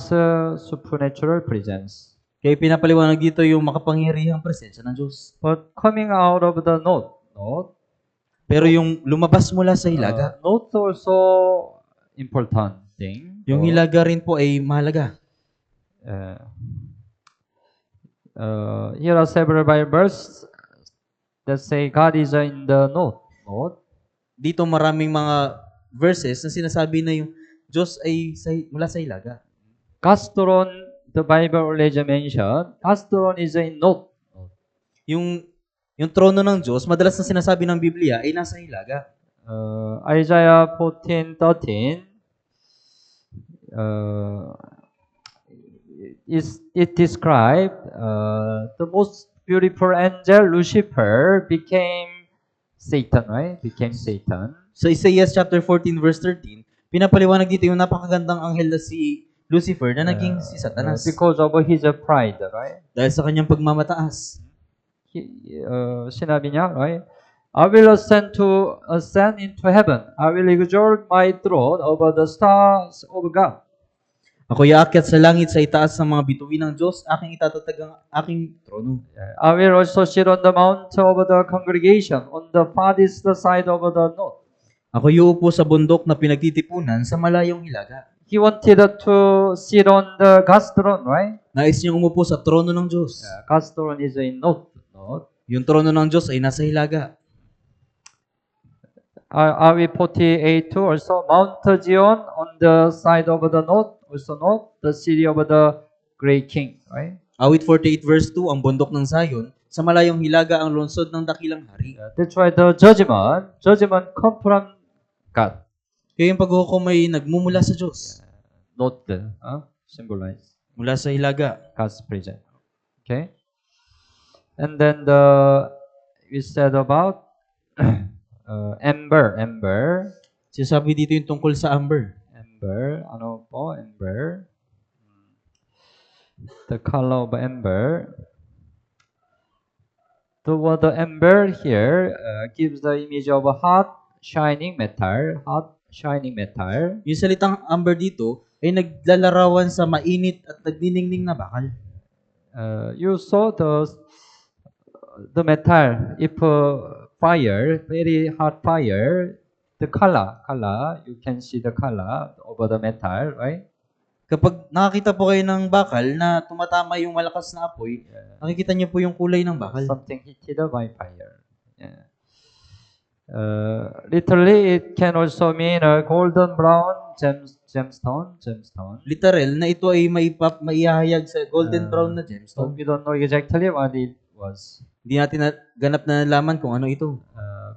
supernatural presence. Kaya pinapaliwanag dito yung makapangyarihang presensya ng Diyos. But coming out of the north, pero yung lumabas mula sa hilaga, north also important thing. Yung hilaga rin po ay mahalaga. Here are several Bibles that say God is in the north. Dito maraming mga verses na sinasabi na yung Diyos ay mula sa hilaga. God's throne, the Bible already mentioned, God's throne is in north. Yung trono ng Diyos, madalas na sinasabi ng Biblia ay nasa hilaga. Isaiah 14:13 it described the most beautiful angel Lucifer became Satan, right? Became Satan. Sa Isaiah chapter 14 verse 13, pinapaliwanag dito yung napakagandang anghel na si Lucifer na naging si Satanas. Because of his pride, right? Dahil sa kanyang pagmamataas. Sinabi niya, right? I will ascend into heaven. I will exalt my throne over the stars of God. Ako'y aakyat sa langit sa itaas ng mga bituin ng Diyos, aking itatatag ang aking trono. I will also sit on the mount of the congregation on the farthest side of the north. Ako'y uupo sa bundok na pinagtitipunan sa malayong hilaga. He wanted to sit on the God's throne, right? Nais niyang umupo sa trono ng Diyos. God's throne is in north. Yung trono ng Diyos ay nasa hilaga. Awit 48 also Mount Zion on the side of the north, also north, the city of the great king, right? Awit 48 verse 2, ang bundok ng Zion, sa malayong hilaga ang lungsod ng dakilang hari. That's why the judgment come from God. Kaya yung paghuhukom ay nagmumula sa Diyos. Not symbolize. Mula sa hilaga. God's presence. Okay? And then we said about Ember. Sinasabi dito yung tungkol sa amber. Ember. Ano po? Ember. The color of ember. The word ember here gives the image of a hot, shining metal. Yung salitang amber dito ay naglalarawan sa mainit at nagniningning na bakal. You saw the metal. If fire, very hot fire, the color, you can see the color over the metal, right? Kapag nakakita po kayo ng bakal na tumatama yung malakas na apoy, nakikita niyo po yung kulay ng bakal. Something heated up by fire. Yeah. Literally, it can also mean a golden brown gemstone. Literal na ito ay maihahayag sa golden brown na So gemstone. we don't know exactly what it was. Hindi natin ganap na nalaman kung ano ito.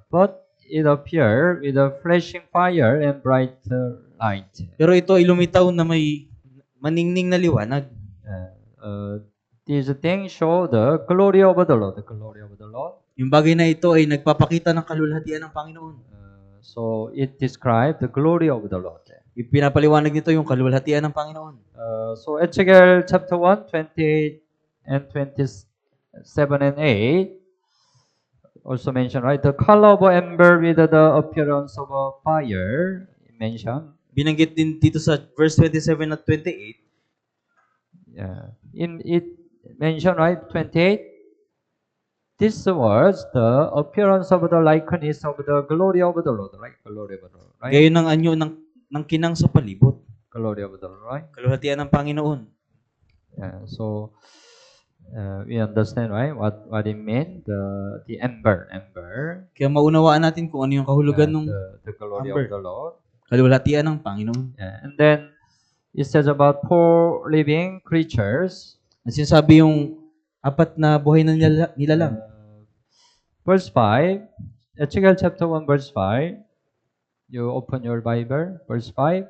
But it appeared with a flashing fire and bright light. Pero ito ay lumitaw na may maningning na liwanag. These things show the glory of the Lord. The glory of the Lord. Yung bagay na ito ay nagpapakita ng kalulhatian ng Panginoon. So it describes the glory of the Lord. Pinapaliwanag nito yung kalulhatian ng Panginoon. So Ezekiel chapter 1, 28 and 27 and 8 also mentioned, right? The color of ember with the appearance of a fire mentioned. Binanggit din dito sa verse 27 at 28. Yeah. In it mentioned, right? 28. This was the appearance of the likeness of the glory of the Lord, right? Glory of the Lord, right? Gayon ang anyo ng kinang sa palibot. Glory of the Lord, right? Kalulhatian ng Panginoon. Yeah, so we understand, right? What it meant, the ember. Kaya maunawaan natin kung ano yung kahulugan ng The glory ember. of the Lord. Kalulhatian ng Panginoon. Yeah. And then it says about 4 living creatures. Ang sinasabi yung apat na buhay na nilalang. Verse 5, Ezekiel chapter 1 verse 5. You open your Bible, verse 5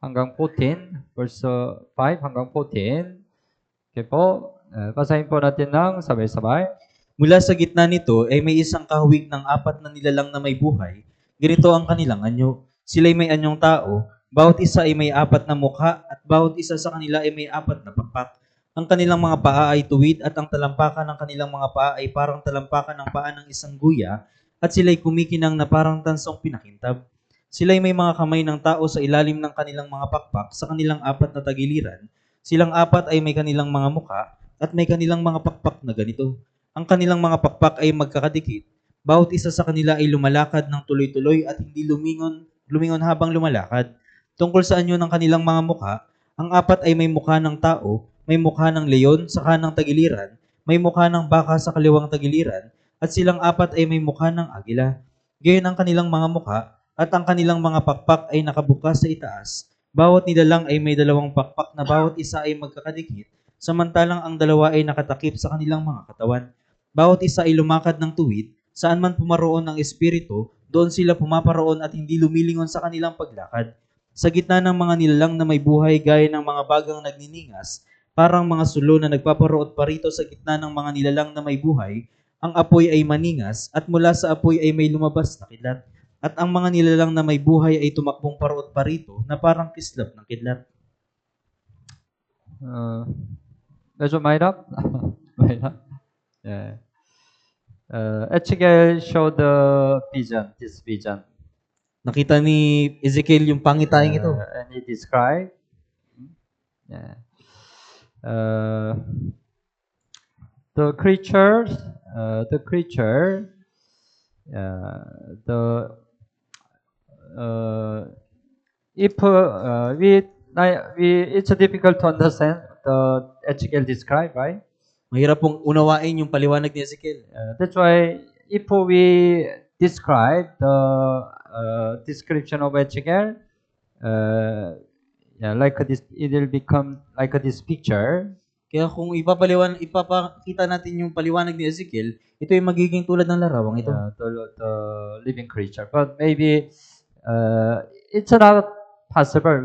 hanggang 14, verse 5 hanggang 14. Okay po, basahin po natin ng sabay-sabay. Mula sa gitna nito ay may isang kahawig ng apat na nilalang na may buhay. Ganito ang kanilang anyo. Sila'y may anyong tao, bawat isa ay may apat na mukha at bawat isa sa kanila ay may apat na pakpak. Ang kanilang mga paa ay tuwid at ang talampakan ng kanilang mga paa ay parang talampakan ng paa ng isang guya at sila'y kumikinang na parang tansong pinakintab. Sila'y may mga kamay ng tao sa ilalim ng kanilang mga pakpak sa kanilang apat na tagiliran. Silang apat ay may kanilang mga mukha at may kanilang mga pakpak na ganito. Ang kanilang mga pakpak ay magkakadikit. Bawat isa sa kanila ay lumalakad ng tuloy-tuloy at hindi lumingon habang lumalakad. Tungkol sa anyo ng kanilang mga mukha, ang apat ay may mukha ng tao, may mukha ng leon sa kanang tagiliran, may mukha ng baka sa kaliwang tagiliran, at silang apat ay may mukha ng agila. Gayon ang kanilang mga mukha, at ang kanilang mga pakpak ay nakabukas sa itaas. Bawat nilalang ay may dalawang pakpak na bawat isa ay magkakadikit, samantalang ang dalawa ay nakatakip sa kanilang mga katawan. Bawat isa ay lumakad ng tuwid, saan man pumaroon ng espiritu, doon sila pumaparoon at hindi lumilingon sa kanilang paglakad. Sa gitna ng mga nilalang na may buhay gaya ng mga bagang nagniningas, parang mga sulo na nagpaparoot pa rito sa gitna ng mga nilalang na may buhay, ang apoy ay maningas at mula sa apoy ay may lumabas na kidlat. At ang mga nilalang na may buhay ay tumakbong paroot pa rito na parang kislap ng kidlat. Medyo mahirap. Mahirap. Yeah. Ezekiel showed the vision, this vision. Nakita ni Ezekiel yung pangitahing ito. And he described. Yeah. The creature, if it's difficult to understand the Ezekiel described, right? Mahirap pong unawain yung paliwanag ni Ezekiel. That's why if we describe the description of Ezekiel, like this, it will become like this picture. Kaya kung ipapakita natin yung paliwanag ni Ezekiel, ito ay magiging tulad ng larawang ito. The living creature. But maybe it's not possible.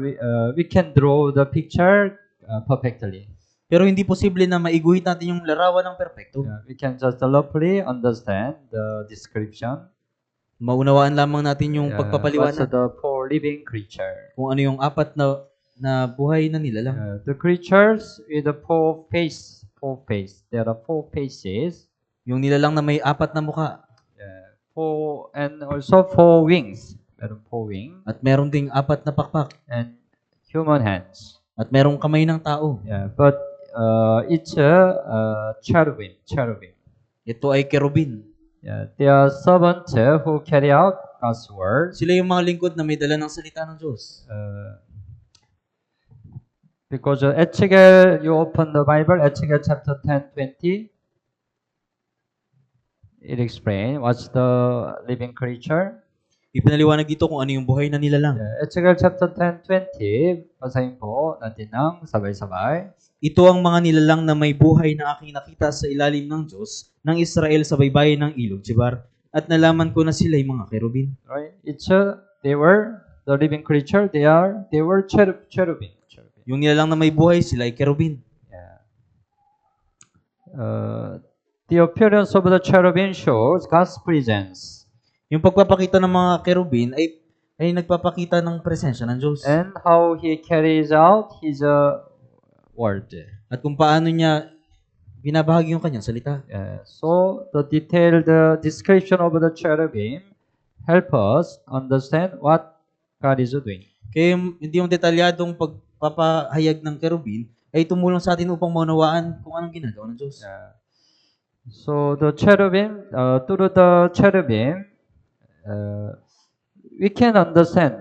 We can draw the picture perfectly. Pero hindi posible na maiguhit natin yung larawan ng perpekto. We can just roughly understand the description. Maunawaan lamang natin yung pagpapaliwanag. What's the 4 living creature? Kung ano yung apat na buhay na nilalang. The creatures with the 4 face. There are 4 faces. Yung nilalang na may apat na mukha. 4 and also 4 wings. Meron 4 wings. At meron ding apat na pakpak. And human hands. At merong kamay ng tao. But it's a cherubim. Ito ay kerubin. They are servants who carry out God's word. Sila yung mga lingkod na may dala ng salita ng Diyos. Because Ezekiel, you open the Bible, Ezekiel chapter 10, 20. It explains what's the living creature. Ipinaliwanag dito kung ano yung buhay na nilalang. Ezekiel chapter 10, 20. Basahin po natin ng sabay-sabay. Ito ang mga nilalang na may buhay na aking nakita sa ilalim ng Diyos ng Israel sa baybayin ng ilog Chebar, at nalaman ko na sila'y mga kerubin. Right? They were the living creature. They were cherubim. Yung nilalang na may buhay, sila ay kerubin. Yeah. The appearance of the cherubim shows God's presence. Yung pagpapakita ng mga kerubin ay nagpapakita ng presensya ng Diyos. And how He carries out His word. At kung paano niya binabahagi yung kanyang salita. So, the detailed description of the cherubim help us understand what God is doing. Kaya hindi yung detalyadong pagpapahayag ng kerubin ay tumulong sa atin upang maunawaan kung anong ginagawa ng Diyos. So, the cherubim, through the cherubim, we can understand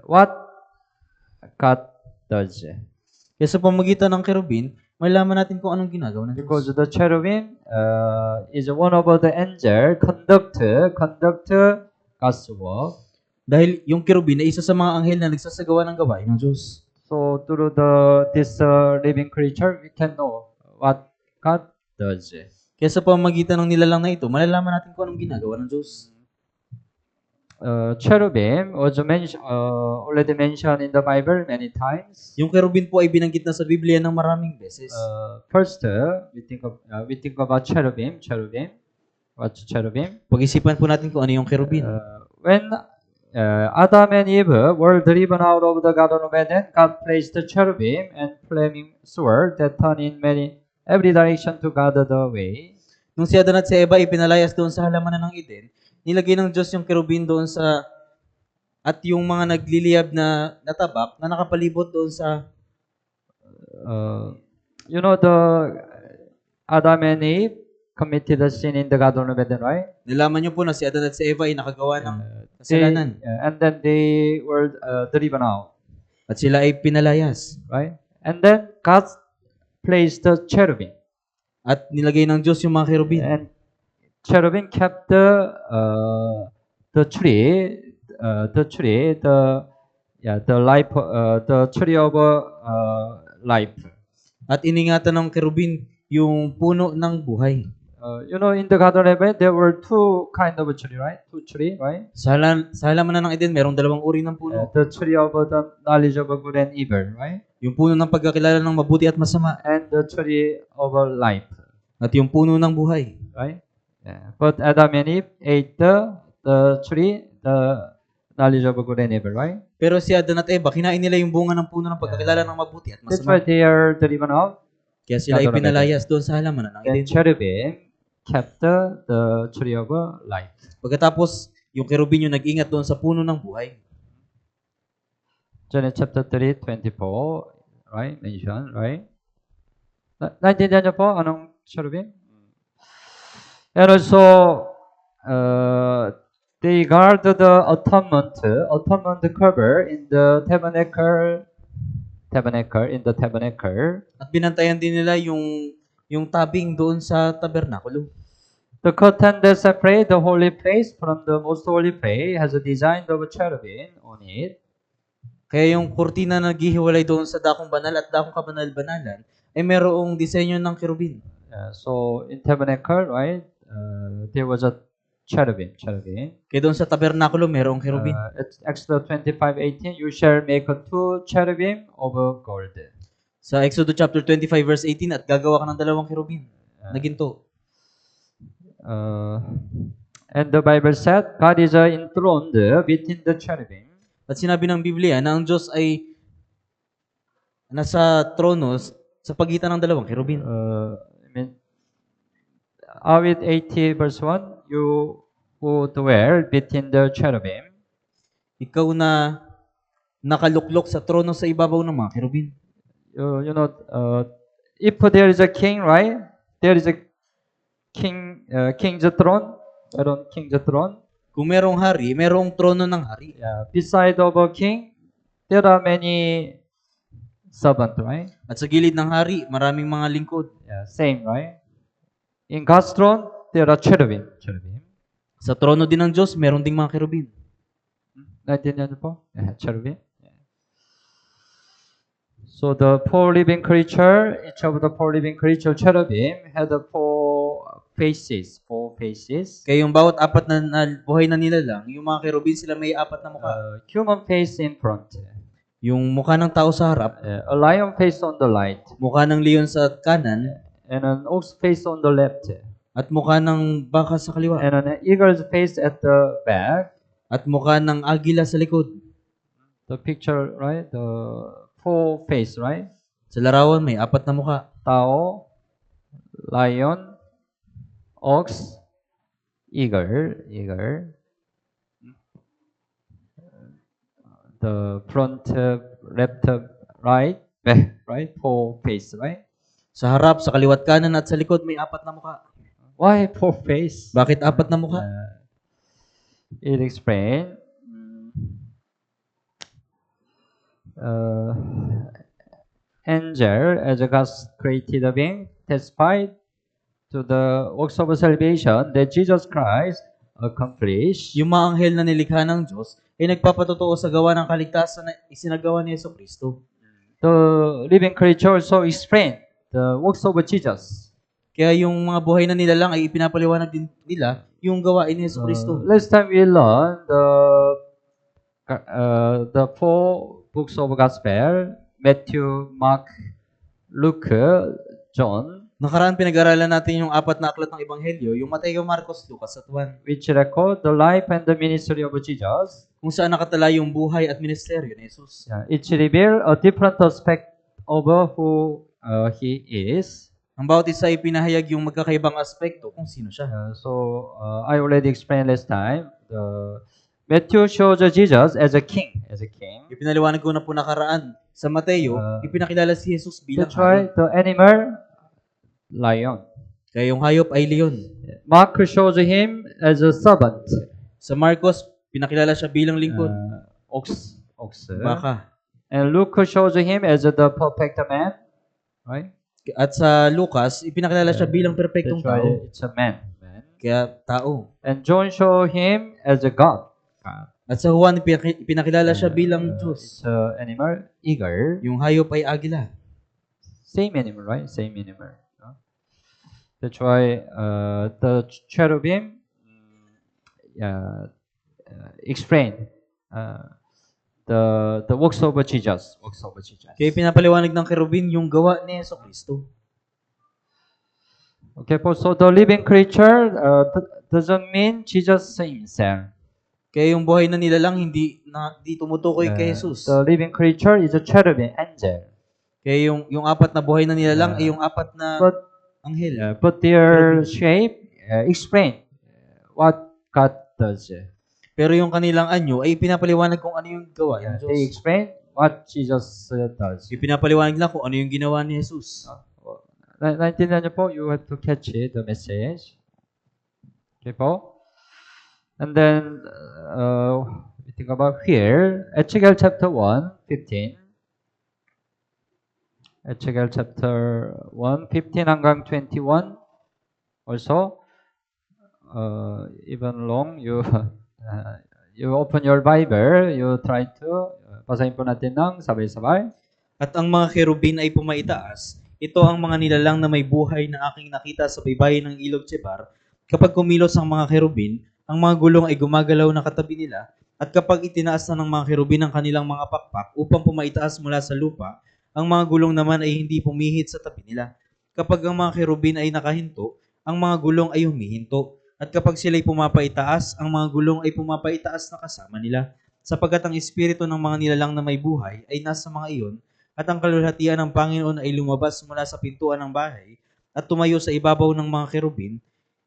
what God does. Kaya sa pamagitan ng kerubin, malaman natin kung anong ginagawa ng Diyos. Because the cherubim is one of the angel conduct God's work. Dahil yung kerubin ay isa sa mga anghel na nagsasagawa ng gawain ng Diyos. So through this living creature, we can know what God does. Kaya sa pamagitan ng nilalang na ito, malalaman natin kung anong ginagawa ng Diyos. Cherubim was already mentioned in the Bible many times. Yung kerubin po ay binanggit na sa Biblia ng maraming beses. First, we think about cherubim. What's cherubim? Pag-isipan po natin kung ano yung kerubin. When Adam and Eve were driven out of the Garden of Eden, God placed the cherubim and flaming sword that turn in every direction to gather the way. Nung si Adan at si Eva ay pinalayas doon sa halamanan ng Eden, nilagay ng Diyos yung kerubin doon at yung mga nagliliyab na tabak na nakapalibot doon sa the Adam and Eve committed a sin in the Garden of Eden, right? Nalaman niyo po na si Adan at si Eva ay nakagawa ng kasalanan. And then they were driven out. At sila ay pinalayas. Right? And then God placed the cherubim. At nilagay ng Diyos yung mga kerubin. And cherubim kept the tree, the life, the tree of life. At iningatan ng kerubin yung puno ng buhay. In the Garden of Eden, there were two kind of tree, right? Two tree, right? Sa halamanan ng Eden, merong dalawang uri ng puno. The tree of the knowledge of good and evil, right? Yung puno ng pagkakilala ng mabuti at masama. And the tree of life. At yung puno ng buhay. Right? Yeah. But Adam and Eve ate the tree, the knowledge of good and evil, right? Pero si Adan at Eva, kinain nila yung bunga ng puno ng pagkakilala ng mabuti at That's why masama. they are driven out. Kaya sila ay pinalayas doon sa halamanan ng Then Eden. cherubim kept the tree of life. Pagkatapos, yung kerubin yung nag-ingat doon sa puno ng buhay. Genesis chapter 3, 24, right? Mention, right? Naintindihan niyo po anong cherubim? And also, they guard the atonement cover in the tabernacle, At binantayan din nila yung tabing doon sa tabernakulo. The curtain that separates the holy place from the most holy place has a design of a cherubim on it. Kaya yung kurtina na naghihiwalay doon sa dakong banal at dakong kabanal-banalan ay merong disenyo ng kerubin. So in tabernacle, right, there was a cherubim. Kaya doon sa tabernakulo merong kerubin. Exodus 25:18, you shall make two cherubim of gold. Sa Exodus chapter 25 verse 18, at gagawa ka ng dalawang kerubin na ginto. And the Bible said, God is enthroned between the cherubim. At sinabi ng Biblia na ang Diyos ay nasa trono sa pagitan ng dalawang kerubin. Awit 80 verse 1, you who dwell between the cherubim. Ikaw na nakaluklok sa trono sa ibabaw ng mga kerubin. If there is a king, right? There is a king's throne. King's throne. Kung merong hari, merong trono ng hari. Beside of a king, there are many servant, right? At sa gilid ng hari, maraming mga lingkod. Yeah, same, right? In God's throne, there are cherubim. Sa trono din ng Diyos, meron ding mga kerubin. Naintindihan niyo po? Yeah, cherubim. Yeah. So the four living creature, each of the four living creature cherubim had the four faces. Kaya yung bawat apat na buhay na nilalang, yung mga kerubin sila may apat na mukha. Human face in front. Yung mukha ng tao sa harap, A lion face on the right. mukha ng leon sa kanan, And an ox face on the left. at mukha ng baka sa kaliwa, And an eagle's face at the back. at mukha ng agila sa likod. The picture, right? The four face, right? Sa larawan, may apat na mukha. Tao, lion, ox, eagle. The front, left, right, back, right? Four face, right? Sa harap, sa kaliwat kanan at sa likod, may apat na mukha. Why four face? Bakit apat na mukha? It explain. Angel, as God's created being, testified to the works of salvation that Jesus Christ accomplished. Yung mga anghel na nilikha ng Diyos ay nagpapatotoo sa gawa ng kaligtasan na isinagawa ni Jesucristo. The living creature also explained the works of Jesus. Kaya yung mga buhay na nilalang ay ipinapaliwanag din nila yung gawain ni Jesucristo. Last time we learned the four books of Gospel, Matthew, Mark, Luke, John, Nakaraan pinag-aralan natin yung apat na aklat ng Ebanghelyo, yung Mateo, Marcos, Lucas at Juan, which record the life and the ministry of Jesus. kung saan nakatala yung buhay at ministeryo ni Jesus. Yeah, each reveal a different aspect of who he is. Ang bawat isa ay pinahayag yung magkakaibang aspekto kung sino siya. I already explained last time. Matthew shows Jesus as a king. Ipinaliwanag ko na po nakaraan. Sa Mateo, ipinakilala si Jesus bilang That's why hari. the animal, lion. Kaya yung hayop ay leon. Mark shows him as a servant. Sa Marcos, pinakilala siya bilang lingkod. Ox. Baka. And Luke shows him as the perfect man. Right? At sa Lucas, ipinakilala siya bilang perpektong That's why tao. it's a man. Kaya tao. And John shows him as a God. At sa Juan, ipinakilala siya bilang Diyos. It's animal, eagle. Yung hayop ay agila. Same animal, right? Same animal. No? That's why the cherubim explain the works of Jesus. Kaya pinapaliwanag ng kerubin yung gawa ni Jesucristo. Okay, so the living creature doesn't mean Jesus himself. Kaya yung buhay na nilalang hindi tumutukoy kay Jesus. The living creature is a cherubim, angel. Kaya yung apat na buhay na nilalang ay yung apat na anghel. But their shape explain what God does. Pero yung kanilang anyo ay pinapaliwanag kung ano yung gawa ng Diyos. They explain what Jesus does. Ipinapaliwanag lang kung ano yung ginawa ni Jesus. Naintindihan niyo po, you have to catch it, the message. Okay po? And then, we think about here, Ezekiel chapter 1, 15. Ezekiel chapter 1, 15 hanggang 21. Also, even long, you open your Bible, you try to, basahin po natin ng sabay-sabay. At ang mga kerubin ay pumaitaas. Ito ang mga nilalang na may buhay na aking nakita sa baybayin ng ilog Chebar. Kapag kumilos ang mga kerubin, ang mga gulong ay gumagalaw na katabi nila, at kapag itinaas na ng mga kerubin ang kanilang mga pakpak upang pumaitaas mula sa lupa, ang mga gulong naman ay hindi pumihit sa tabi nila. Kapag ang mga kerubin ay nakahinto, ang mga gulong ay humihinto. At kapag sila'y pumapaitaas, ang mga gulong ay pumapaitaas na kasama nila. Sapagkat ang espiritu ng mga nilalang na may buhay ay nasa mga iyon, at ang kalulhatian ng Panginoon ay lumabas mula sa pintuan ng bahay at tumayo sa ibabaw ng mga kerubin.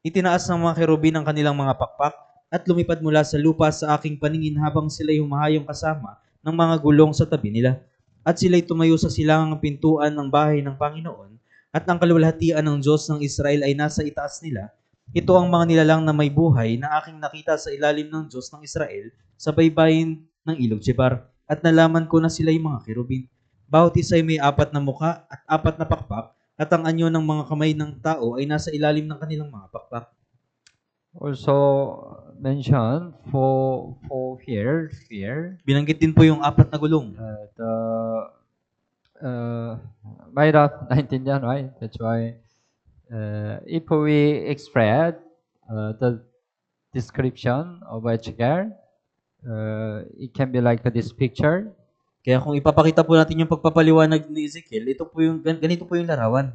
Itinaas ng mga kerubin ang kanilang mga pakpak at lumipad mula sa lupa sa aking paningin habang sila'y humahayong kasama ng mga gulong sa tabi nila. At sila'y tumayo sa silangang pintuan ng bahay ng Panginoon at ang kalulhatian ng Diyos ng Israel ay nasa itaas nila. Ito ang mga nilalang na may buhay na aking nakita sa ilalim ng Diyos ng Israel sa baybayin ng ilog Chebar at nalaman ko na sila'y mga kerubin. Bawat isa ay may 4 na muka at 4 na pakpak, at ang anyo ng mga kamay ng tao ay nasa ilalim ng kanilang mga pakpak. Also mentioned for here, Binanggit din po yung 4 na gulong. the Maira 19 yan, right? That's why if we express the description of a chair, it can be like this picture. Kaya kung ipapakita po natin yung pagpapaliwanag ni Ezekiel, ito po yung ganito po yung larawan.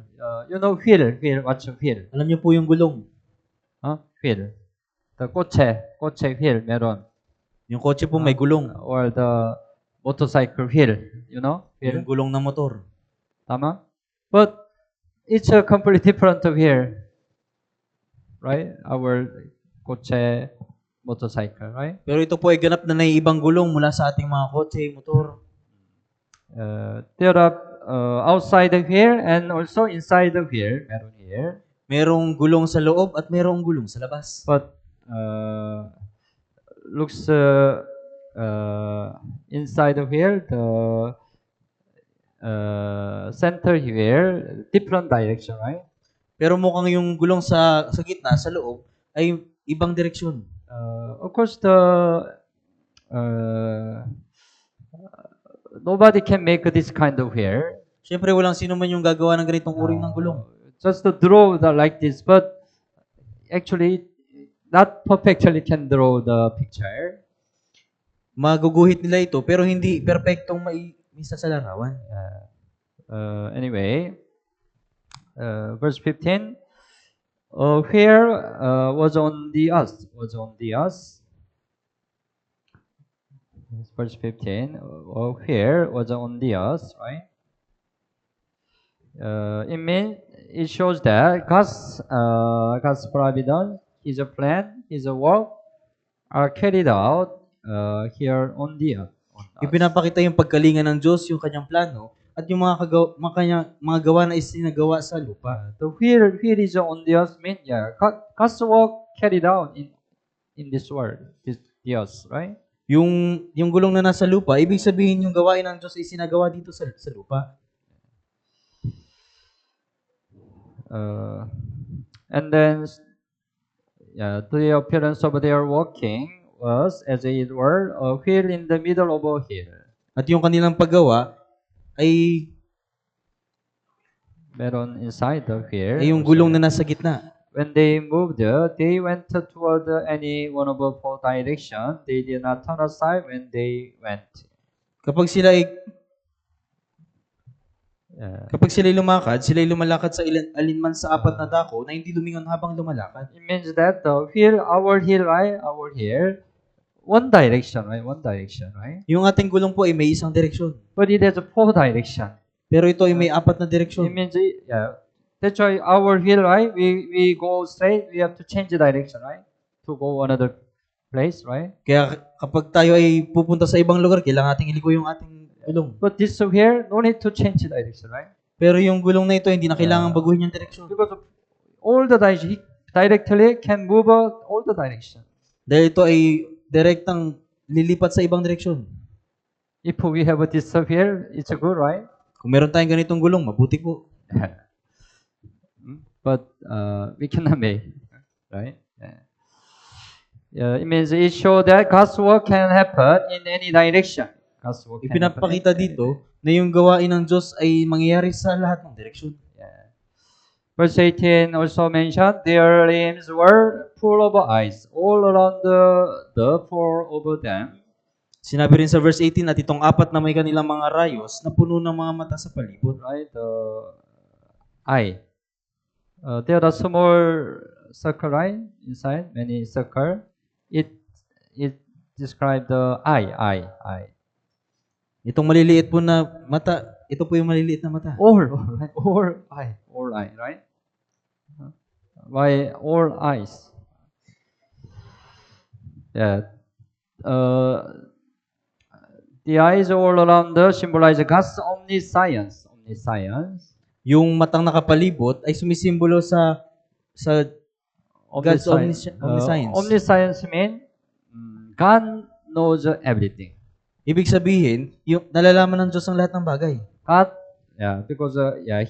You know wheel, what's a wheel? Alam niyo po yung gulong. Wheel. The koche wheel meron. Yung kotse po may gulong. Or the motorcycle wheel, you know? Yung Wheel. gulong ng motor. Tama? But it's a completely different of here. Right? Our koche motorcycle, right? Pero ito po ay ganap na naiibang gulong mula sa ating mga kotse, motor. There are outside of here and also inside of here. Meron here. Merong gulong sa loob at merong gulong sa labas. But looks inside of here, the center here, different direction, right? Pero mukhang yung gulong sa gitna, sa loob, ay ibang direksyon. Of course, the nobody can make this kind of hair. Siyempre, walang sino man yung gagawa ng ganitong uring ng gulong. Just to draw like this, but actually, not perfectly can draw the picture. Maguguhit nila ito, pero hindi perpektong maisa sa larawan. Anyway, verse 15. Here was on the earth. Verse 15. Here was on the earth, right? It shows that God's providence, His plan, His work are carried out here on the earth. Ipinapakita yung pagkalinga ng Diyos, yung kanyang plano, at yung mga gawa na isinagawa sa lupa. So here is on the earth mean God's work carried out in this world, the earth, right? Yung gulong na nasa lupa, ibig sabihin yung gawain ng Diyos ay isinagawa dito sa lupa. And then the appearance of their walking was as it were a wheel in the middle of a hill. At yung kanilang paggawa ay meron inside the wheel. Ay yung gulong na nasa gitna. When they moved, they went toward any one of the four directions. They did not turn aside when they went. Kapag sila lumakad, sila ay lumalakad sa alinman sa 4 na dako na hindi lumingon habang lumalakad. It means that our hill, right? Our here, one direction, right? Yung ating gulong po ay may isang direksyon. But it has 4 direction. Pero ito ay may 4 na direksyon. It means, that's why our hill, right? We go straight, we have to change the direction, right? To go another place, right? Kaya kapag tayo ay pupunta sa ibang lugar, kailangan nating iliko yung ating gulong. But this here, no need to change the direction, right? Pero yung gulong na ito, hindi na kailangan baguhin yung direksyon. Because of all the direction, he directly can move all the direction. Dahil ito ay direktang lilipat sa ibang direksyon. If we have this here, it's good, right? Kung meron tayong ganitong gulong, mabuti po. But we cannot make, right? It means it shows that God's work can happen in any direction. Ipinapakita dito na yung gawain ng Diyos ay mangyayari sa lahat ng direksyon. Verse 18 also mentioned, their limbs were full of eyes all around the four of them. Sinabi rin sa verse 18 at itong 4 na may kanilang mga rayos na puno ng mga mata sa palibot. Right? Eye. There are small circle, right? Inside, many circle. It describes the eye. Itong maliliit po na mata, ito po yung maliliit na mata. All eye, right? Why all eyes? Yeah. The eyes all around symbolize God's omniscience. Yung matang nakapalibot ay sumisimbolo sa God's omniscience. Omniscience means God knows everything. Ibig sabihin, yung nalalaman ng Diyos ang lahat ng bagay. God, because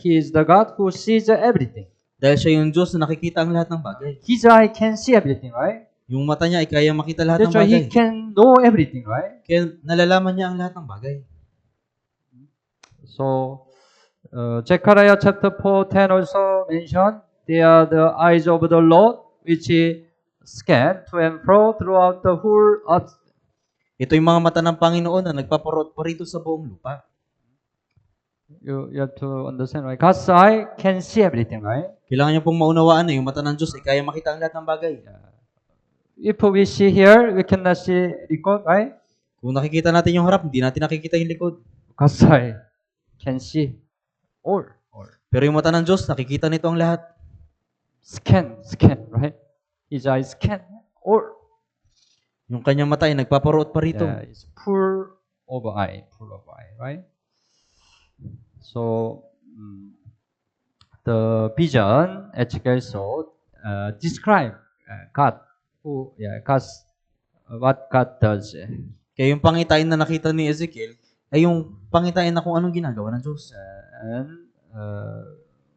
He is the God who sees everything. Dahil siya yung Diyos na nakikita ang lahat ng bagay. His eye can see everything, right? Yung mata niya ay kaya makita lahat ng That's why bagay. He can know everything, right? Kaya nalalaman niya ang lahat ng bagay. So, Zechariah chapter 4:10 also mentioned, they are the eyes of the Lord, which He scan to and fro throughout the whole earth. Ito yung mga mata ng Panginoon na nagpaparot pa rito sa buong lupa. You have to understand, right? God's eye can see everything, right? Kailangan niyo pong maunawaan na yung mata ng Diyos ay kaya makita ang lahat ng bagay. If we see here, we cannot see record, right? Kung nakikita natin yung harap, hindi natin nakikita yung likod. God's eye can see all. Pero yung mata ng Diyos, nakikita nito ang lahat. Scan, right? His eye scan all. Yung kanyang mata ay nagpaparoot pa rito. Yeah, it's full of eye, right? So, the vision actually so describe God, what God does. Kaya yung pangitain na nakita ni Ezekiel ay yung pangitain na kung anong ginagawa ng Diyos. And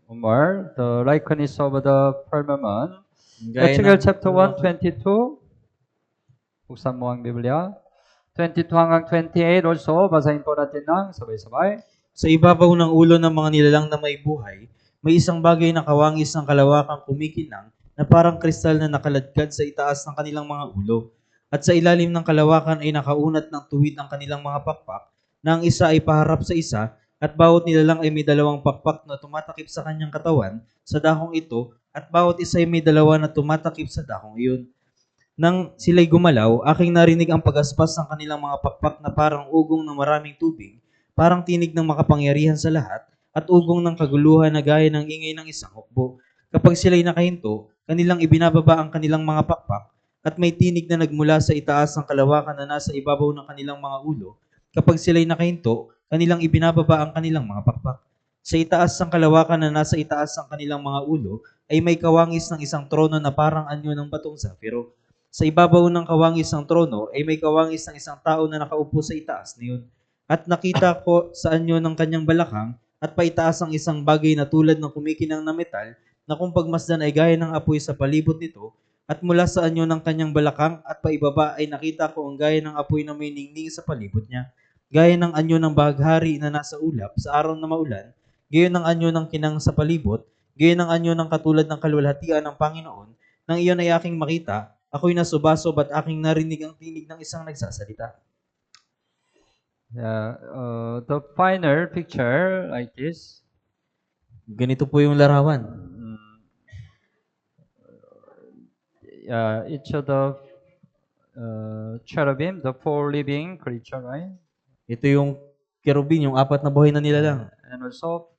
more, the likeness of the firmament. Gaya Ezekiel ng- chapter 1, 22. Buksan mo ang Biblia. 22 hanggang 28 also, basahin po natin ng sabay-sabay. Sa ibabaw ng ulo ng mga nilalang na may buhay, may isang bagay na kawangis ng kalawakang kumikinang na parang kristal na nakaladkad sa itaas ng kanilang mga ulo. At sa ilalim ng kalawakan ay nakaunat ng tuwid ang kanilang mga pakpak, na ang isa ay paharap sa isa, at bawat nilalang ay may dalawang pakpak na tumatakip sa kanyang katawan sa dakong ito, at bawat isa ay may dalawa na tumatakip sa dakong iyon. Nang sila'y gumalaw, aking narinig ang pagaspas ng kanilang mga pakpak na parang ugong ng maraming tubig, parang tinig ng makapangyarihan sa lahat, at ugong ng kaguluhan na gaya ng ingay ng isang hukbo. Kapag sila'y nakahinto, kanilang ibinababa ang kanilang mga pakpak, at may tinig na nagmula sa itaas ng kalawakan na nasa ibabaw ng kanilang mga ulo. Kapag sila'y nakahinto, kanilang ibinababa ang kanilang mga pakpak. Sa itaas ng kalawakan na nasa itaas ng kanilang mga ulo, ay may kawangis ng isang trono na parang anyo ng batong safiro. Sa ibabaw ng kawangis ng trono ay may kawangis ng isang tao na nakaupo sa itaas niyon. At nakita ko sa anyo ng kanyang balakang at paitaas ang isang bagay na tulad ng kumikinang na metal na kung pagmasdan ay gaya ng apoy sa palibot nito, at mula sa anyo ng kanyang balakang at paibaba ay nakita ko ang gaya ng apoy na may ningning sa palibot niya. Gaya ng anyo ng bahaghari na nasa ulap sa araw na maulan, gayon ng anyo ng kinang sa palibot, gayon ng anyo ng katulad ng kaluwalhatian ng Panginoon. Nang iyon ay aking makita, ako'y nasubasob at aking narinig ang tinig ng isang nagsasalita. The final picture like this. Ganito po yung larawan. Each of the cherubim, the four living creature, right? Ito yung kerubin, yung apat na buhay na nilalang. And also,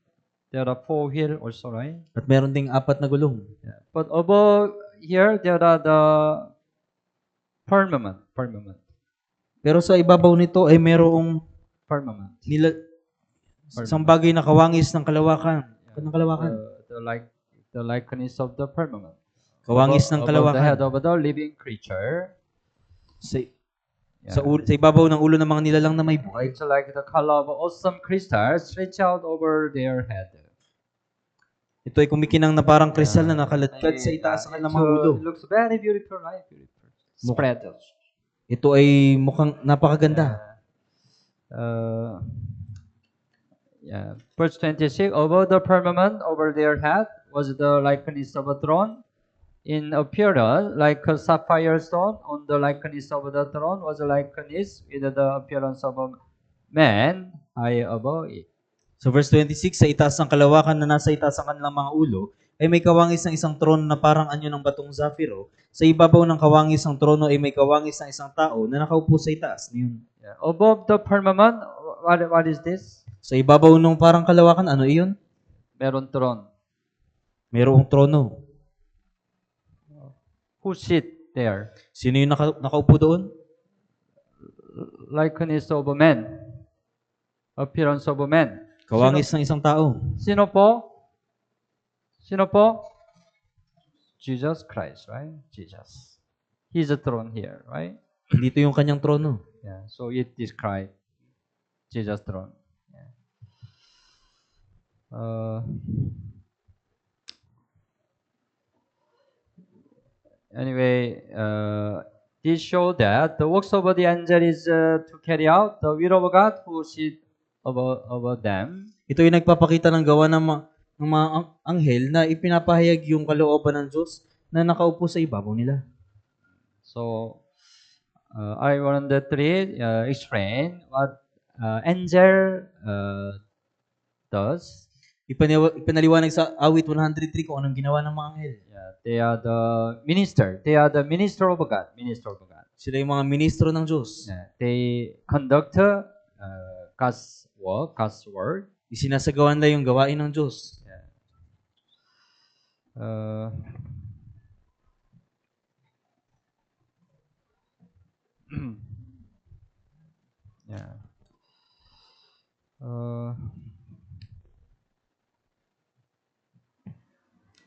there are four here also, right? At meron ding apat na gulong. But above here, there are the firmament. Pero sa ibabaw nito ay merong Firmament. isang bagay na kawangis ng kalawakan. Ng kalawakan. The likeness of the firmament. Kawangis ng Above the head kalawakan. of the living creature. Sa ibabaw ng ulo ng mga nilalang na may buhay. It's like the color of awesome crystal stretch out over their head. Ito ay kumikinang na parang kristal na nakaladkad sa itaas ng kanilang mga ulo. It looks very beautiful, right? Beautiful. Spread. Ito ay mukhang napakaganda. Verse 26, above the firmament over their head was the likeness of a throne. In appearance, like a sapphire stone, on the likeness of the throne was a likeness with the appearance of a man high above it. So verse 26, sa itaas ng kalawakan na nasa itaas ng kanilang mga ulo, ay may kawangis ng isang trono na parang anyo ng batong zafiro. Sa ibabaw ng kawangis ng trono ay may kawangis ng isang tao na nakaupo sa itaas niyon. Above the firmament, what is this? Sa ibabaw ng parang kalawakan, ano iyon? Meron throne. Mayroong trono. Who sit there? Sino yung nakaupo doon? Likeness of a man. Appearance of a man. Kawangis ng isang tao. Sino po? Jesus Christ, right? Jesus. He's a throne here, right? Dito yung kanyang trono. So it describes Jesus' throne. Uh, anyway, this show that the works of the angel is to carry out the will of God who sit above them. Ito ay nagpapakita ng gawa ng mga anghel na ipinapahayag yung kalooban ng Diyos na nakaupo sa ibabaw nila. So, I wanted to explain what angel does. Ipinaliwanag sa awit 103 kung anong ginawa ng mga anghel. Yeah, they are the minister. They are the minister of God. Minister of God. Sila yung mga ministro ng Diyos. Yeah, they conduct God's work, God's word. Isinasagawan nila yung gawain ng Diyos. Yeah. Uh, yeah.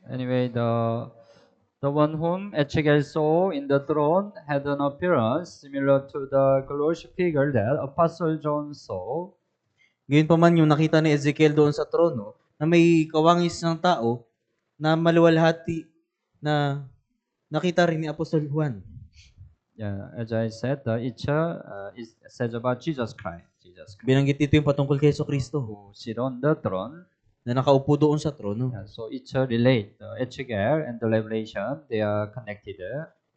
Anyway, the one whom Ezekiel saw in the throne had an appearance similar to the glorious figure that Apostle John saw. Gayunpaman yung nakita ni Ezekiel doon sa trono na may kawangis ng tao na maluwalhati na nakita rin ni Apostol Juan. Yeah, as I said, it says about Jesus Christ. Binanggit dito yung patungkol kay Jesucristo Who sit on the throne. na nakaupo doon sa trono. Yeah, so it's relate. Ezekiel and the Revelation, they are connected.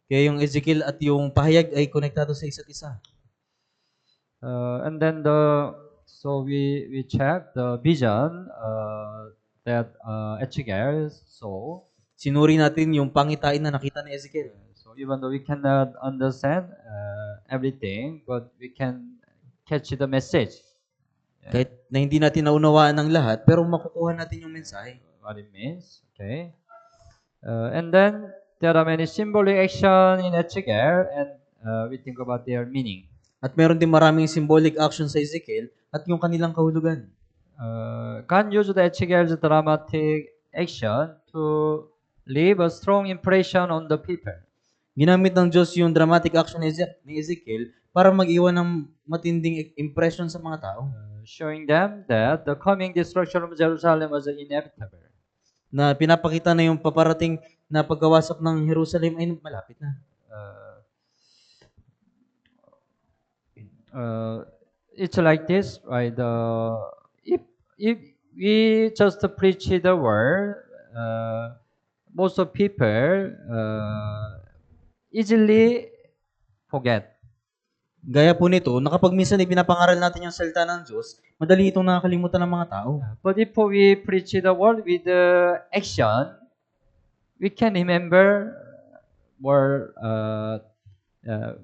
Kaya yung Ezekiel at yung pahayag ay konektado sa isa't isa. And then so we check the vision that Ezekiel saw. Sinuri natin yung pangitain na nakita ni Ezekiel. So even though we cannot understand everything, but we can catch the message. Kahit na hindi natin naunawaan ng lahat, pero makukuha natin yung mensahe. What it means, okay? And then there are many symbolic action in Ezekiel, and we think about their meaning. At meron din maraming symbolic action sa Ezekiel at yung kanilang kahulugan. God used Ezekiel's dramatic action to leave a strong impression on the people. Ginamit ng Diyos yung dramatic action ni Ezekiel para mag-iwan ng matinding impression sa mga tao. Showing them that the coming destruction of Jerusalem was inevitable. Na pinapakita na yung paparating na pagkawasak ng Jerusalem ay malapit na. It's like this, right? If we just preach the word, most of people easily forget. Gaya po nito, na kapag minsan ipinapangaral natin yung salita ng Diyos, madali itong nakakalimutan ng mga tao. But if we preach the word with action, we can remember more.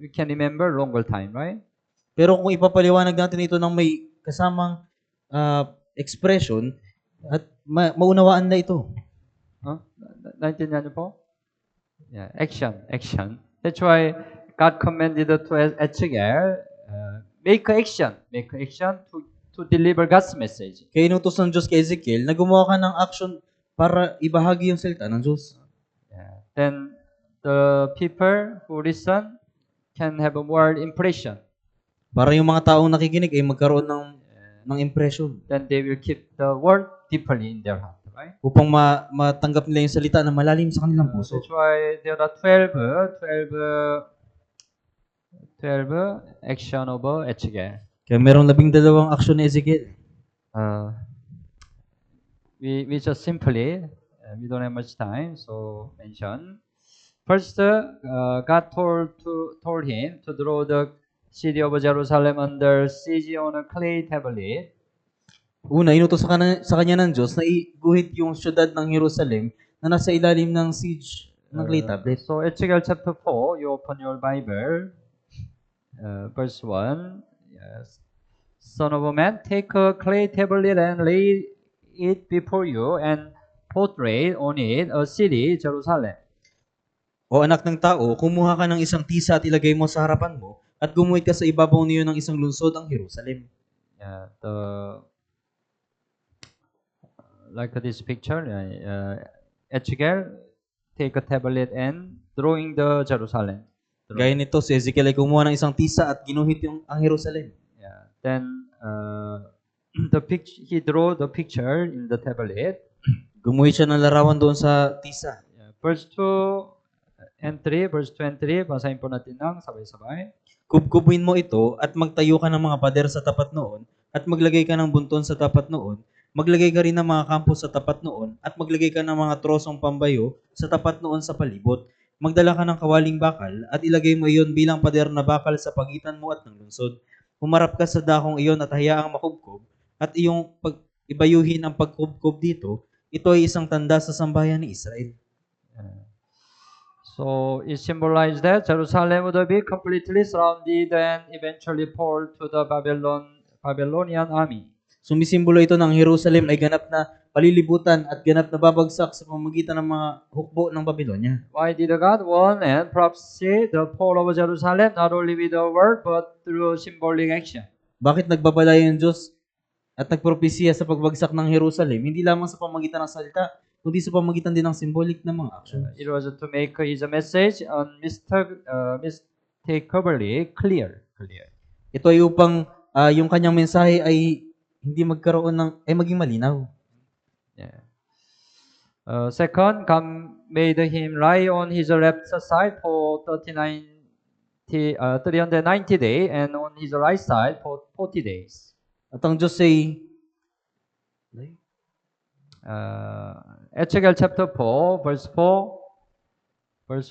We can remember longer time, right? Pero kung ipapaliwanag natin ito ng may kasamang expression, at maunawaan na ito. Naintindihan niyo po? Yeah, action. That's why God commanded to Ezekiel, make action to deliver God's message. Kaya inutos ng Diyos kay Ezekiel na gumawa ka ng action para ibahagi yung salita ng Diyos. Yeah. Then the people who listen can have a more impression. Para yung mga taong nakikinig ay magkaroon ng impression. Then they will keep the word deeply in their heart, right? Upang matanggap nila yung salita na malalim sa kanilang puso. That's why there are 12 action of Ezekiel. Kaya merong 12 aksyon ni Ezekiel. We just simply, we don't have much time, so mention. First, God told him to draw the city of Jerusalem under siege on a clay tablet. Una, inutos sa kanya ng Diyos na iguhit yung syudad ng Jerusalem na nasa ilalim ng siege ng clay tablet. So, Ezekiel chapter 4, you open your Bible, verse 1. Yes. Son of a man, take a clay tablet and lay it before you and portray on it a city, Jerusalem. O anak ng tao, kumuha ka ng isang tisa at ilagay mo sa harapan mo at gumuhit ka sa ibabaw niyo ng isang lungsod ang Jerusalem. Yeah, like this picture, Ezekiel take a tablet and drawing the Jerusalem. Gaya nito, si Ezekiel ay kumuha ng isang tisa at ginuhit ang Jerusalem. Yeah. Then he drew the picture in the tablet. Gumuhit siya ng larawan doon sa tisa. Verse 2 and 3, verse 2 and 3, basahin po natin ng sabay-sabay. Kubkubin mo ito at magtayo ka ng mga pader sa tapat noon at maglagay ka ng bunton sa tapat noon. Maglagay ka rin ng mga kampo sa tapat noon at maglagay ka ng mga trosong pambayo sa tapat noon sa palibot. Magdala ka ng kawaling bakal at ilagay mo iyon bilang pader na bakal sa pagitan mo at ng lungsod. Humarap ka sa dakong iyon at hayaang makubkob at iyong ibayuhin ang pagkubkob dito. Ito ay isang tanda sa sambahayan ni Israel. So it symbolizes that Jerusalem would be completely surrounded and eventually fall to the Babylonian army. Sumisimbolo ito ng Jerusalem ay ganap na palilibutan at ganap na babagsak sa pamamagitan ng mga hukbo ng Babylonia. Why did God warn and prophesy the fall of Jerusalem not only with the word but through symbolic action? Bakit nagbabalay ang Diyos at nagpropesiya sa pagbagsak ng Jerusalem, hindi lamang sa pamamagitan ng salita, kundi sa pamamagitan din ng symbolic na mga actions? It was to make his message unmistakably clear. Ito ay upang yung kanyang mensahe ay hindi magkaroon ng maging malinaw. Yeah. Second, God made him lie on his left side for 390 days and on his right side for 40 days. At ang Diyos ay Ezekiel chapter 4, verse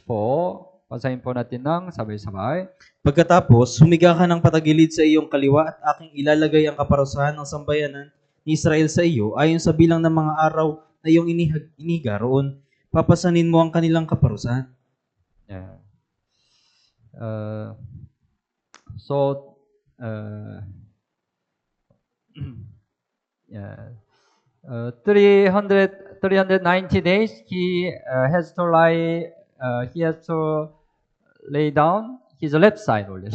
4, basahin po natin ng sabay-sabay. Pagkatapos, humiga ka ng patagilid sa iyong kaliwa at aking ilalagay ang kaparusahan ng sambayanan ni Israel sa iyo ayon sa bilang ng mga araw na iyong iniga roon. Papasanin mo ang kanilang kaparusahan. Yeah. 390 days he has to lay down his left side only.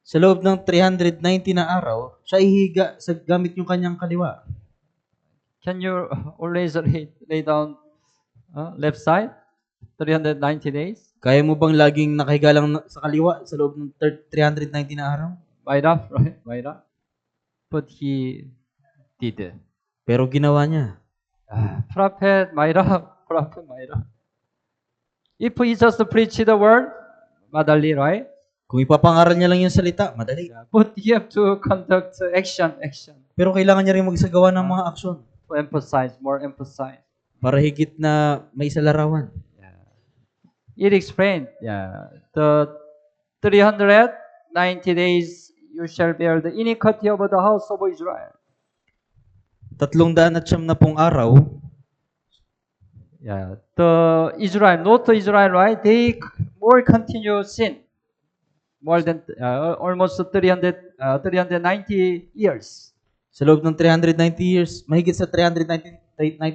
Sa loob ng 390 na araw, siya ihiga sa gamit yung kanyang kaliwa. Can you always lay down left side 390 days? Kaya mo bang laging nakahiga lang sa kaliwa sa loob ng 390 na araw? Might have, right? Might have. But he did. Pero ginawa niya. Prophet might have. If he just preach the word, madali, right? Kung ipapangaral niya lang yung salita, madali. But you have to conduct action. Pero kailangan niya rin magsagawa ng mga aksyon. To more emphasize. Para higit na may isalarawan. It explained, the 390 days you shall bear the iniquity of the house of Israel. 390 araw. The Israel, not the Israel, right? They more continue sin. More than almost 390 years. Sa loob ng 390 years, mahigit sa 390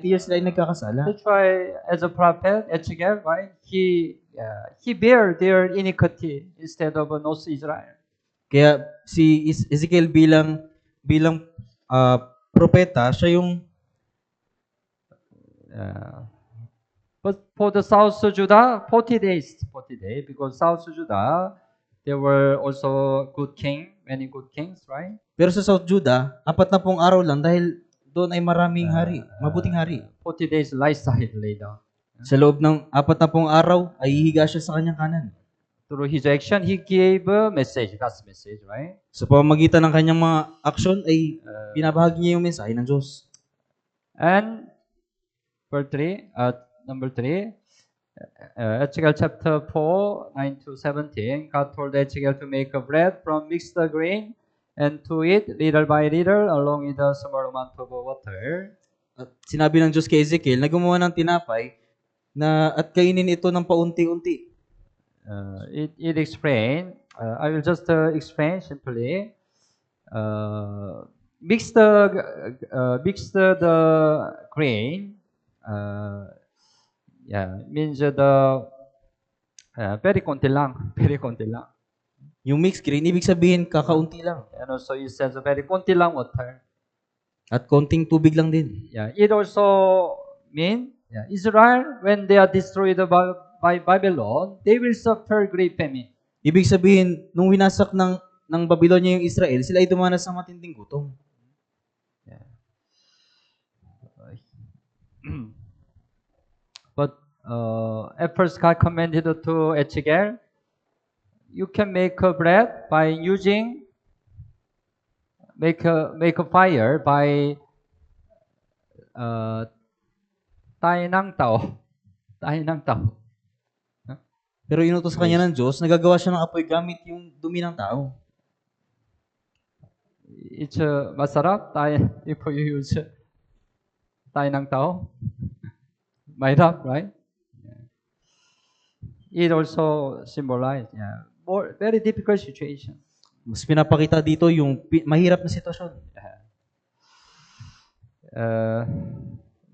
years sila ay nagkakasala. That's why, as a prophet, Ezekiel, right? He bear their iniquity instead of North Israel. Kaya si Ezekiel bilang propeta, siya yung but for the South Judah, 40 days, because South Judah, there were also many good kings, right? Pero sa South Judah, 40 araw lang dahil doon ay maraming hari, mabuting hari. 40 days lay down. Sa loob ng 40 araw, ay hihiga siya sa kanyang kanan. Through his action, he gave a message, God's message, right? Sa pamamagitan ng kanyang mga aksyon, ay binabahagi niya yung mensahe ng Diyos. And number 3, Ezekiel chapter 4, 9 to 17, God told Ezekiel to make a bread from mixed grain and to eat little by little along with a small amount of water. At sinabi ng Diyos kay Ezekiel na gumawa ng tinapay at kainin ito ng paunti-unti. It explained, I will just explain simply. Mix the grain. Means very konti lang. Yung mixed grain, ibig sabihin kakaunti lang. And also it says very konti lang water. At konting tubig lang din. It also mean Israel, when they are destroyed by Babylon, they will suffer great famine. Ibig sabihin, nung winasak ng Babylonia yung Israel, sila ay dumanas sa matinding gutom. at first God commanded to Ezekiel, you can make a bread by using make a fire by tayo ng tao. Tayo ng tao. Pero inutos sa kanya ng Diyos, nagagawa siya ng apoy gamit yung dumi ng tao. It's masarap tayo if you use tayo ng tao. Mahirap, right? It also symbolizes more very difficult situation. Mas pinapakita dito yung mahirap na sitwasyon.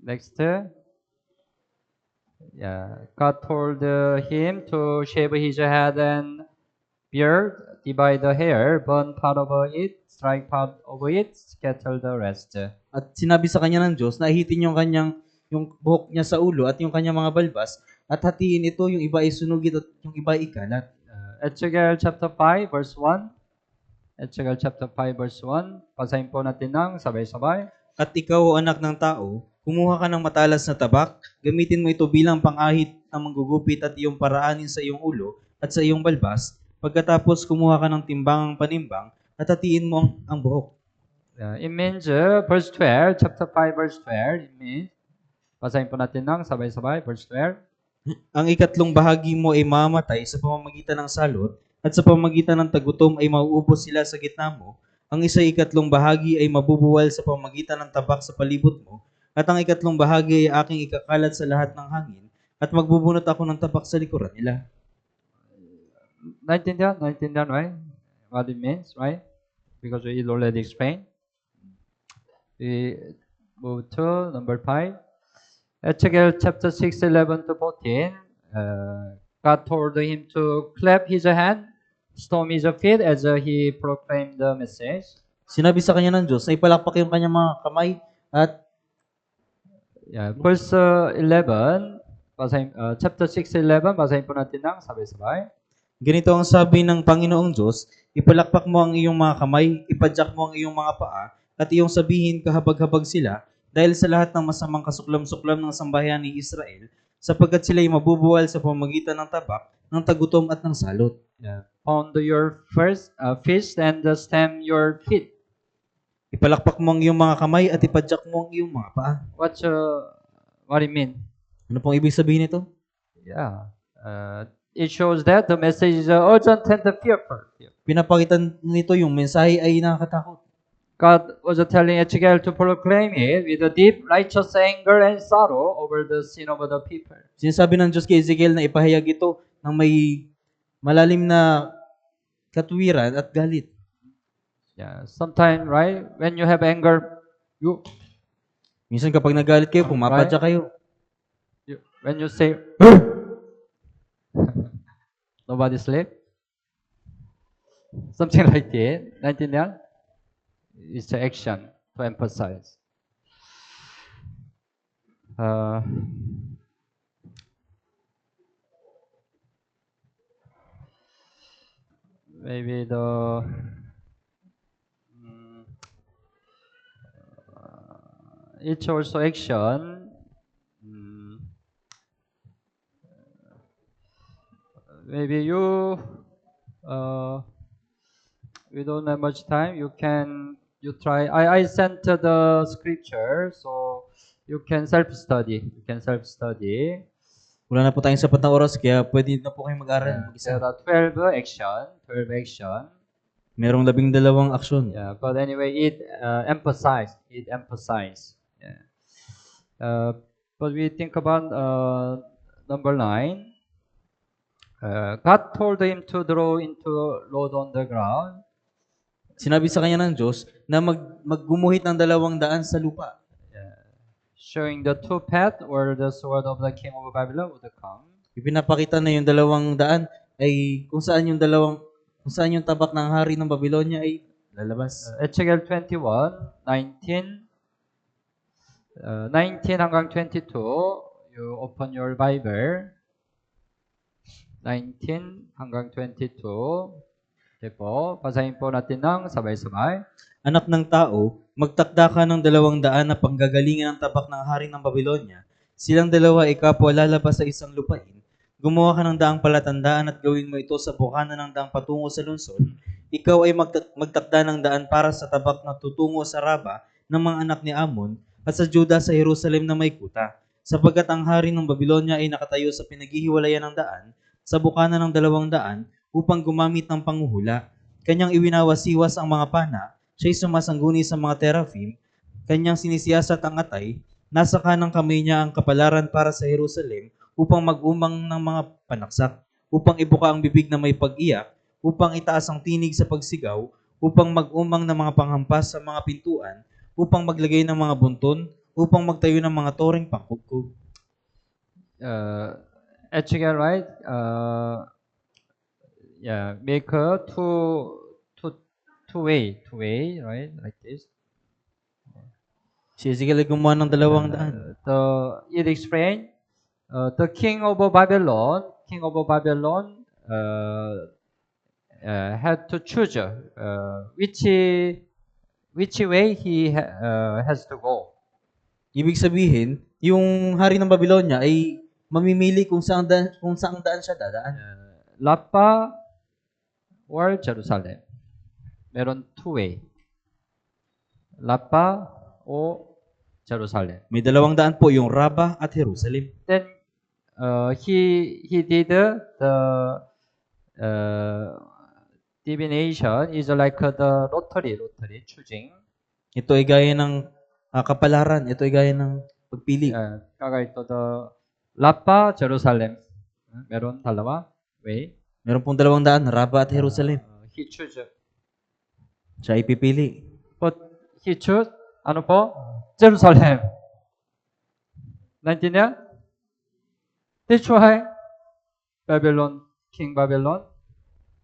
Next. God told him to shave his head and beard, divide the hair, burn part of it, strike part of it, scatter the rest. At sinabi sa kanya ng Diyos na ihitin yung buhok niya sa ulo at yung kanyang mga balbas at hatiin ito, yung iba ay sunugit at yung iba ay ikalat. Ezekiel chapter 5 verse 1. Ezekiel chapter 5 verse 1. Basahin po natin ng sabay-sabay. At ikaw, o anak ng tao, kumuha ka ng matalas na tabak, gamitin mo ito bilang pang-ahit ng manggugupit at iyong paraanin sa iyong ulo at sa iyong balbas. Pagkatapos kumuha ka ng timbangang panimbang at hatiin mo ang buhok. It means, verse 12, chapter 5 verse 12, it means, basahin po natin ng sabay-sabay, verse 12. Ang ikatlong bahagi mo ay mamamatay sa pamamagitan ng salot at sa pamamagitan ng tagutom ay mauubos sila sa gitna mo. Ang ikatlong bahagi ay mabubuwal sa pamamagitan ng tabak sa palibot mo at ang ikatlong bahagi ay aking ikakalat sa lahat ng hangin at magbubunot ako ng tabak sa likuran nila. Naintindihan, right? What it means, right? Because we already explained. We move to number 5. Ezekiel chapter 6, 11 to 14. God told him to clap his hand, stomp his feet as he proclaimed the message. Sinabi sa kanya ng Diyos na ipalakpak yung kanyang mga kamay at verse 11, basahin, chapter 6, 11, basahin po natin ng sabay-sabay. Ganito ang sabi ng Panginoong Diyos, ipalakpak mo ang iyong mga kamay, ipadyak mo ang iyong mga paa, at iyong sabihin kahabag-habag sila, dahil sa lahat ng masamang kasuklam-suklam ng sambahayan ni Israel, sapagkat sila ay mabubuwal sa pamamagitan ng tabak, ng tagutom at ng salot. Pound your fist and stamp your feet. Ipalakpak mo ang iyong mga kamay at ipadyak mo ang iyong mga paa. What it mean? Ano pong ibig sabihin nito? It shows that the message is urgent and fearful. Pinapakita nito yung mensahe ay nakakatakot. God was telling Ezekiel to proclaim it with a deep, righteous anger and sorrow over the sin of the people. Sinasabi ng Diyos kay Ezekiel na ipahayag ito ng may malalim na katuwiran at galit. Sometimes, right, when you have anger, minsan kapag nagalit kayo, pumapadya kayo. When you say, nobody sleep? Something like that. Naintindihan? It's the action to emphasize. Maybe it's also action. Maybe you we don't have much time. You try. I sent the scripture, so you can self-study. Wala na po tayong sapat na oras, kaya pwede na po kayong mag-aral. There are 12 action. Merong 12 aksyon. But anyway, it emphasize. But we think about number 9. God told him to draw into road on the ground. Sinabi sa kanya ng Diyos na maggumuhit ng 200 sa lupa. Showing the two paths where the sword of the king of Babylon would come. Ipinapakita na yung 200 ay kung saan yung tabak ng hari ng Babylonia ay lalabas. Ezekiel 21:19 hanggang 22. You open your Bible. 19 hanggang 22. Okay po, basahin po natin ng sabay-sabay. Anak ng tao, magtakda ka ng 200 na panggagalingan ng tabak ng hari ng Babylonia. Silang dalawa ay kapwa lalabas sa isang lupain. Gumawa ka ng daang palatandaan at gawin mo ito sa bukana ng daang patungo sa lungsod. Ikaw ay magtakda ng daan para sa tabak na tutungo sa Raba ng mga anak ni Amon at sa Juda sa Jerusalem na may kuta. Sapagkat ang hari ng Babylonia ay nakatayo sa pinaghihiwalayan ng daan, sa bukana ng 200 upang gumamit ng panghuhula. Kanyang iwinawasiwas ang mga pana, siya'y sumasangguni sa mga teraphim, kanyang sinisiyasat ang atay, nasa kanang kamay niya ang kapalaran para sa Jerusalem upang mag-umang ng mga panaksak, upang ibuka ang bibig na may pag-iyak, upang itaas ang tinig sa pagsigaw, upang mag-umang ng mga panghampas sa mga pintuan, upang maglagay ng mga bunton, upang magtayo ng mga toreng pangkugkog. Etchigal, right? Make a two-way, right? Like this. Si Ezekiel ay gumawa ng 200. It explained the king of Babylon had to choose which way he has to go. Ibig sabihin, yung hari ng Babylonia ay mamimili kung saang daan siya dadaan. Rappa or Jerusalem. Meron two-way. Rappa o Jerusalem. May 200 po, yung Raba at Jerusalem. Then he did the divination is like the lottery choosing. Ito ay gaya ng kapalaran. Ito ay gaya ng pagpili. Kaya ito the Rappa, Jerusalem. Meron dalawa way. Meron pong 200, Raba at Jerusalem. He choose. Siya ay pipili. But he choose ano po? Jerusalem. Naintindihan? That's why King Babylon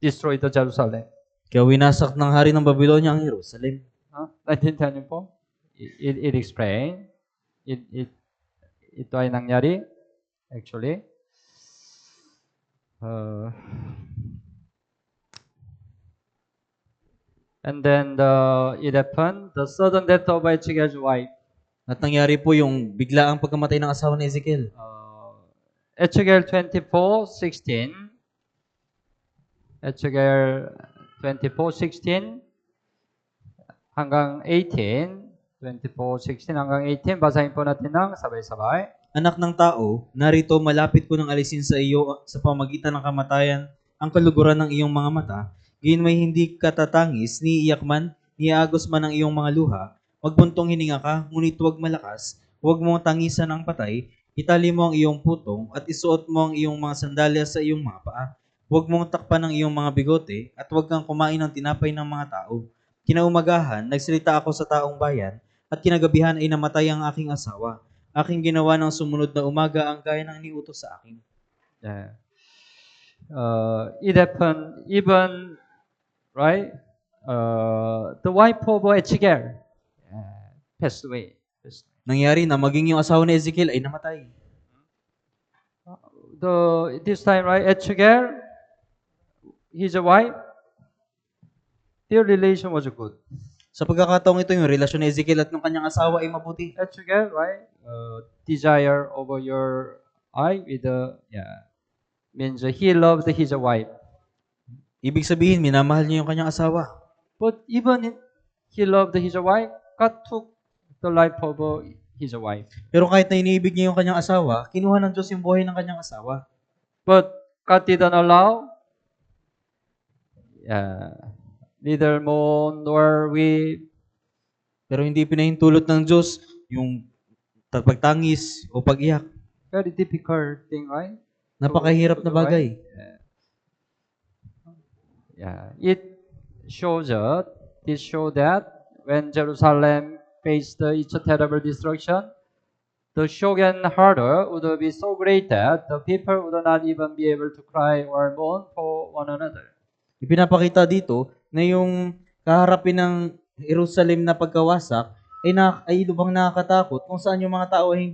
destroyed the Jerusalem. Kaya winasak ng hari ng Babylonia ang Jerusalem. 나인tindihan niyo po? It explain. Ito ay nangyari. Actually. And then it happened, the sudden death of Ezekiel's wife. At nangyari po yung biglaang pagkamatay ng asawa ni Ezekiel. Ezekiel 24:16. Ezekiel 24:16 hanggang 18. 24:16 hanggang 18. Basahin po natin ng sabay-sabay. Anak ng tao, narito malapit ko ng alisin sa iyo sa pamagitan ng kamatayan ang kaluguran ng iyong mga mata. Gayon may hindi katatangis, ni iyak man, ni agos man ang iyong mga luha. Magbuntong hininga ka, ngunit huwag malakas. Huwag mong tangisan ang patay. Itali mo ang iyong putong at isuot mo ang iyong mga sandalyas sa iyong mga paa. Huwag mong takpan ang iyong mga bigote at huwag kang kumain ng tinapay ng mga tao. Kinaumagahan, nagsalita ako sa taong bayan at kinagabihan ay namatay ang aking asawa. Aking ginawa ng sumunod na umaga ang gaya ng niutos sa akin. It happened even, right? The wife of Ezekiel passed away. Nangyari na maging yung asawa ni Ezekiel ay namatay. This time, right? Ezekiel, his wife, their relation was good. Sa pagkakataong ito, yung relasyon ni Ezekiel at ng kanyang asawa ay mabuti. Ezekiel, right? Desire over your eye with means he loved his wife. Ibig sabihin, minamahal niya yung kanyang asawa. But even he loved his wife, God took the life of his wife. Pero kahit na iniibig niya yung kanyang asawa, kinuha ng Diyos yung buhay ng kanyang asawa. But God didn't allow neither mourn nor weep. Pero hindi pinahintulot ng Diyos yung pagtangis o pag-iyak. Very difficult thing, right? Napakahirap na bagay. It shows that when Jerusalem faced its terrible destruction, the shock and horror would be so great that the people would not even be able to cry or mourn for one another. Ipinapakita dito na yung kaharapin ng Jerusalem na pagkawasak ay lubhang nakakatakot kung saan yung mga tao ay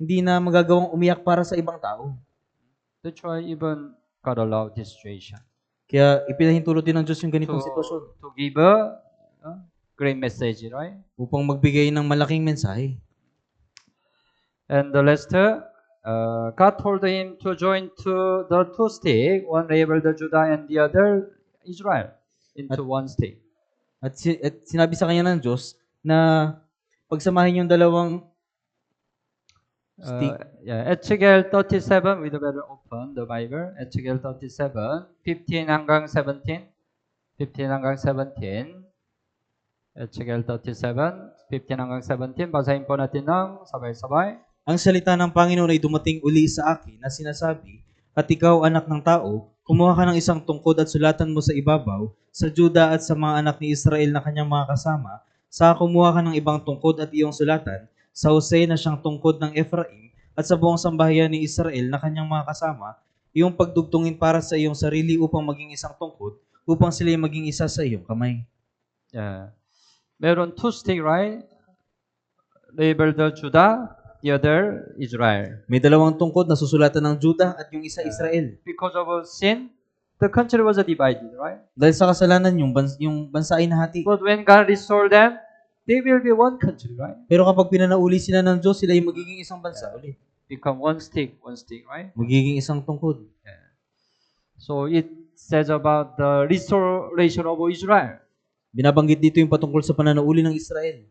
hindi na magagawang umiyak para sa ibang tao. That's why even God allowed this situation. Kaya ipinahintulot din ng Diyos yung ganitong sitwasyon. To give a great message, right? Upang magbigay ng malaking mensahe. And the last, God told him to join to the two sticks, one labeled Judah and the other Israel, into one stick. At sinabi sa kanya ng Diyos na pagsamahin yung dalawang stick. Ezekiel 37, we better open the Bible. Ezekiel 37, 15 hanggang 17. 15 hanggang 17. Ezekiel 37, 15 hanggang 17. Basahin po natin ng sabay-sabay. Ang salita ng Panginoon ay dumating uli sa akin na sinasabi, at ikaw, anak ng tao, kumuha ka ng isang tungkod at sulatan mo sa ibabaw, sa Juda at sa mga anak ni Israel na kanyang mga kasama, sa kumuha ka ng ibang tungkod at iyong sulatan, sa Hosea na siyang tungkod ng Ephraim, at sa buong sambahayan ni Israel na kanyang mga kasama, iyong pagdugtungin para sa iyong sarili upang maging isang tungkod, upang sila maging isa sa iyong kamay. Meron two stick, right? Labeled Judah, the other Israel. May dalawang tungkod na susulatan ng Juda at yung isa Israel. Because of sin, the country was divided, right? Dahil sa kasalanan, yung bansa ay nahati. But when God restored them, they will be one country, right? Pero kapag pinanauli sila ng Diyos, sila ay magiging isang bansa ulit. Become one stick, right? Magiging isang tungkod. So it says about the restoration of Israel. Binabanggit dito yung patungkol sa pananauli ng Israel.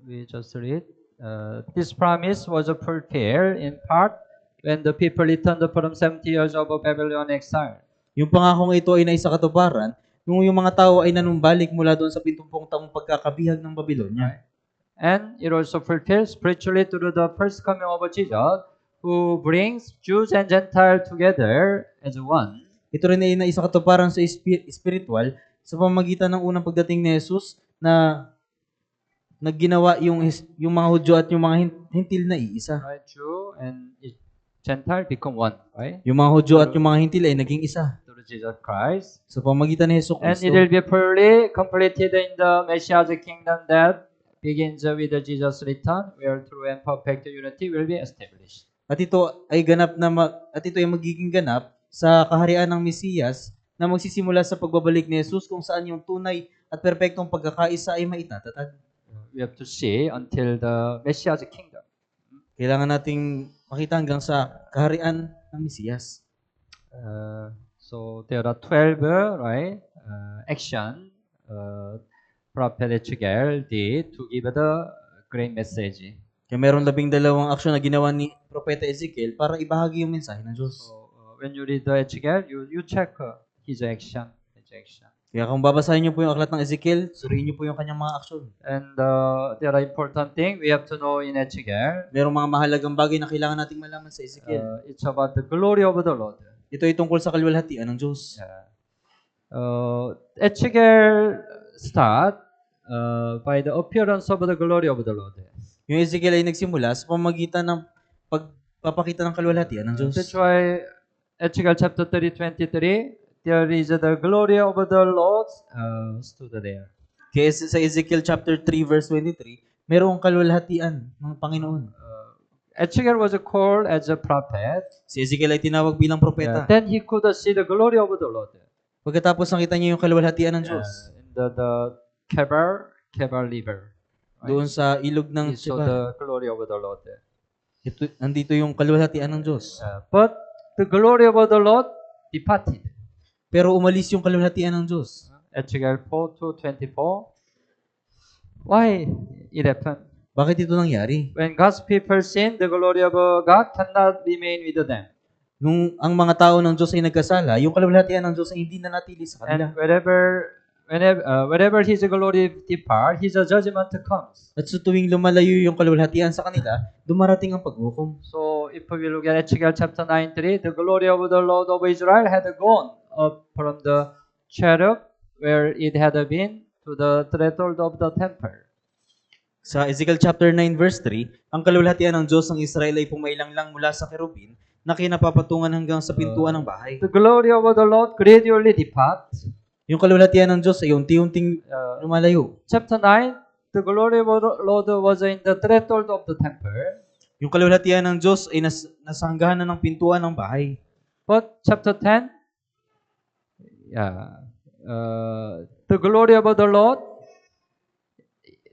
We just read. This promise was fulfilled in part when the people returned from 70 years of Babylon exile. Yung pangakong ito ay naisakatuparan nung yung mga tao ay nanumbalik mula doon sa 70 taong pagkakabihag ng Babylonia. And it also fulfilled spiritually through the first coming of Jesus, who brings Jews and Gentiles together as one. Ito rin ay naisakatuparan sa spiritual sa pamamagitan ng unang pagdating ni Jesus na nagginawa yung mga Hudyo at yung mga Hintil na iisa. Right, Jew and Gentile become one, right? Yung mga Hudyo at yung mga Hintil ay naging isa. Through Jesus Christ. Sa pamamagitan ni Hesus And Kristo. it will be fully completed in the Messianic kingdom that begins with Jesus' return, where true and perfect unity will be established. At ito ay magiging ganap sa kaharian ng Mesiyas na magsisimula sa pagbabalik ni Jesus kung saan yung tunay at perpektong pagkakaisa ay maitatagad. We have to see until the Messianic kingdom. Kailangan nating makita hanggang sa kaharian ng Mesiyas. So there are 12, right? Action Prophet Ezekiel did to give the great message. Kaya meron 12 aksyon na ginawa ni Propeta Ezekiel para ibahagi yung mensahe ng Diyos. So, when you read the Ezekiel, you check his action. Kaya kung babasahin niyo po yung aklat ng Ezekiel, suriin niyo po yung kanyang mga aksyon. And there are important things we have to know in Ezekiel. Merong mga mahalagang bagay na kailangan nating malaman sa Ezekiel. It's about the glory of the Lord. Ito ay tungkol sa kaluwalhatian ng Diyos. Ezekiel start by the appearance of the glory of the Lord. Yung Ezekiel ay nagsimula sa pamamagitan ng pagpapakita ng kaluwalhatian ng Diyos. That's why Ezekiel chapter 30:23, there is the glory of the Lord stood there. Kaya sa Ezekiel chapter 3 verse 23, merong kaluwalhatian ng Panginoon. Ezekiel was called as a prophet. Si Ezekiel ay tinawag bilang propeta. Then he could see the glory of the Lord. Pagkatapos nakita niya yung kaluwalhatian ng Diyos. In the Kebar River. Right? Doon sa ilog ng He saw Chebar. the glory of the Lord. Nandito yung kaluwalhatian ng Diyos. But the glory of the Lord departed. Pero umalis yung kaluwalhatian ng Diyos. Ezekiel 4:24. Why it happened? Bakit ito nangyari? When God's people sin, the glory of God cannot remain with them. Nung ang mga tao ng Diyos ay nagkasala, yung kaluwalhatian ng Diyos ay hindi nanatili sa kanila. And wherever His glory depart, His judgment comes. At sa tuwing lumalayo yung kaluwalhatian sa kanila, dumarating ang paghukom. So if we look at Ezekiel chapter 9:3, the glory of the Lord of Israel had gone up from the cherub where it had been to the threshold of the temple. Sa Ezekiel chapter 9 verse 3, ang kaluwalhatian ng Diyos ng Israel ay pumailang-lang mula sa kerubin na kinapapatungan hanggang sa pintuan ng bahay. The glory of the Lord gradually departs. Yung kaluwalhatian ng Diyos ay unti-unting lumalayo. Chapter 9, the glory of the Lord was in the threshold of the temple. Yung kaluwalhatian ng Diyos ay nasa hangganan ng pintuan ng bahay. But chapter 10, the glory of the Lord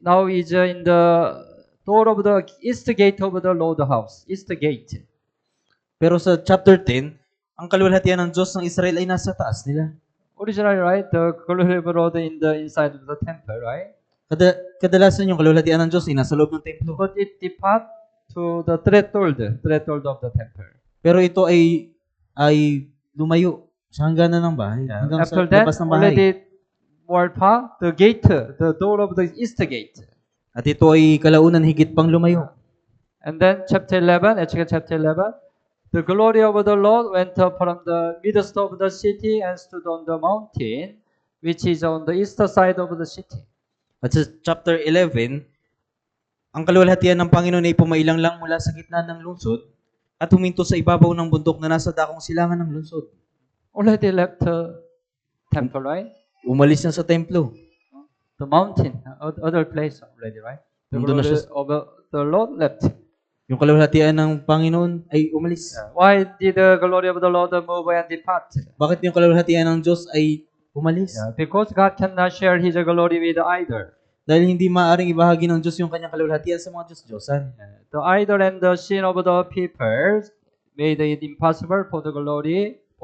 now is in the door of the east gate of the Lord house. East gate. Pero sa chapter 10, ang kaluwalhatian ng Diyos ng Israel ay nasa taas nila. Originally, right, the glory of the Lord in the inside of the temple, right? Kadalasan yung kaluwalhatian ng Diyos ay nasa loob ng templo. But it depart to the threshold of the temple. Pero ito ay lumayo sa hangganan ng bahay, hanggang sa After that, labas ng bahay. already more far, the gate, the door of the east gate. At ito ay kalaunan higit pang lumayo. And then chapter 11, Ezekiel chapter 11, the glory of the Lord went up from the midst of the city and stood on the mountain, which is on the east side of the city. At sa chapter 11, ang kaluwalhatian ng Panginoon ay pumailang lang mula sa gitna ng lungsod at huminto sa ibabaw ng bundok na nasa dakong silangan ng lungsod. Already left the temple, right? Umalis na sa templo. The mountain, other place already, right? The Nandun na glory siya. of the Lord left. Yung kaluwalhatian ng Panginoon ay umalis. Why did the glory of the Lord move and depart? Bakit yung kaluwalhatian ng Diyos ay umalis? Because God cannot share His glory with either. Dahil hindi maaaring ibahagi ng Diyos yung kanyang kaluwalhatian sa mga Diyos-Diyosan. The idol and the sin of the people made it impossible for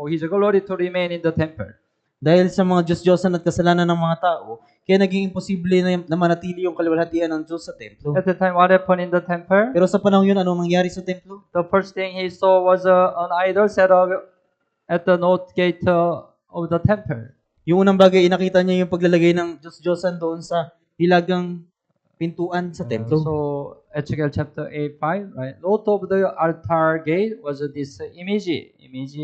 His glory to remain in the temple. Dahil sa mga Diyos-Diyosan at kasalanan ng mga tao, kaya naging imposible na manatili yung kaluwalhatian ng Diyos sa templo. At the time, what happened in the temple? Pero sa panahon yun, anong nangyari sa templo? The first thing he saw was an idol set up at the north gate of the temple. Yung unang bagay, nakita niya yung paglalagay ng Diyos-Diyosan doon sa hilagang pintuan sa templo. So, Ezekiel chapter 8:5, right? North of the altar gate was this image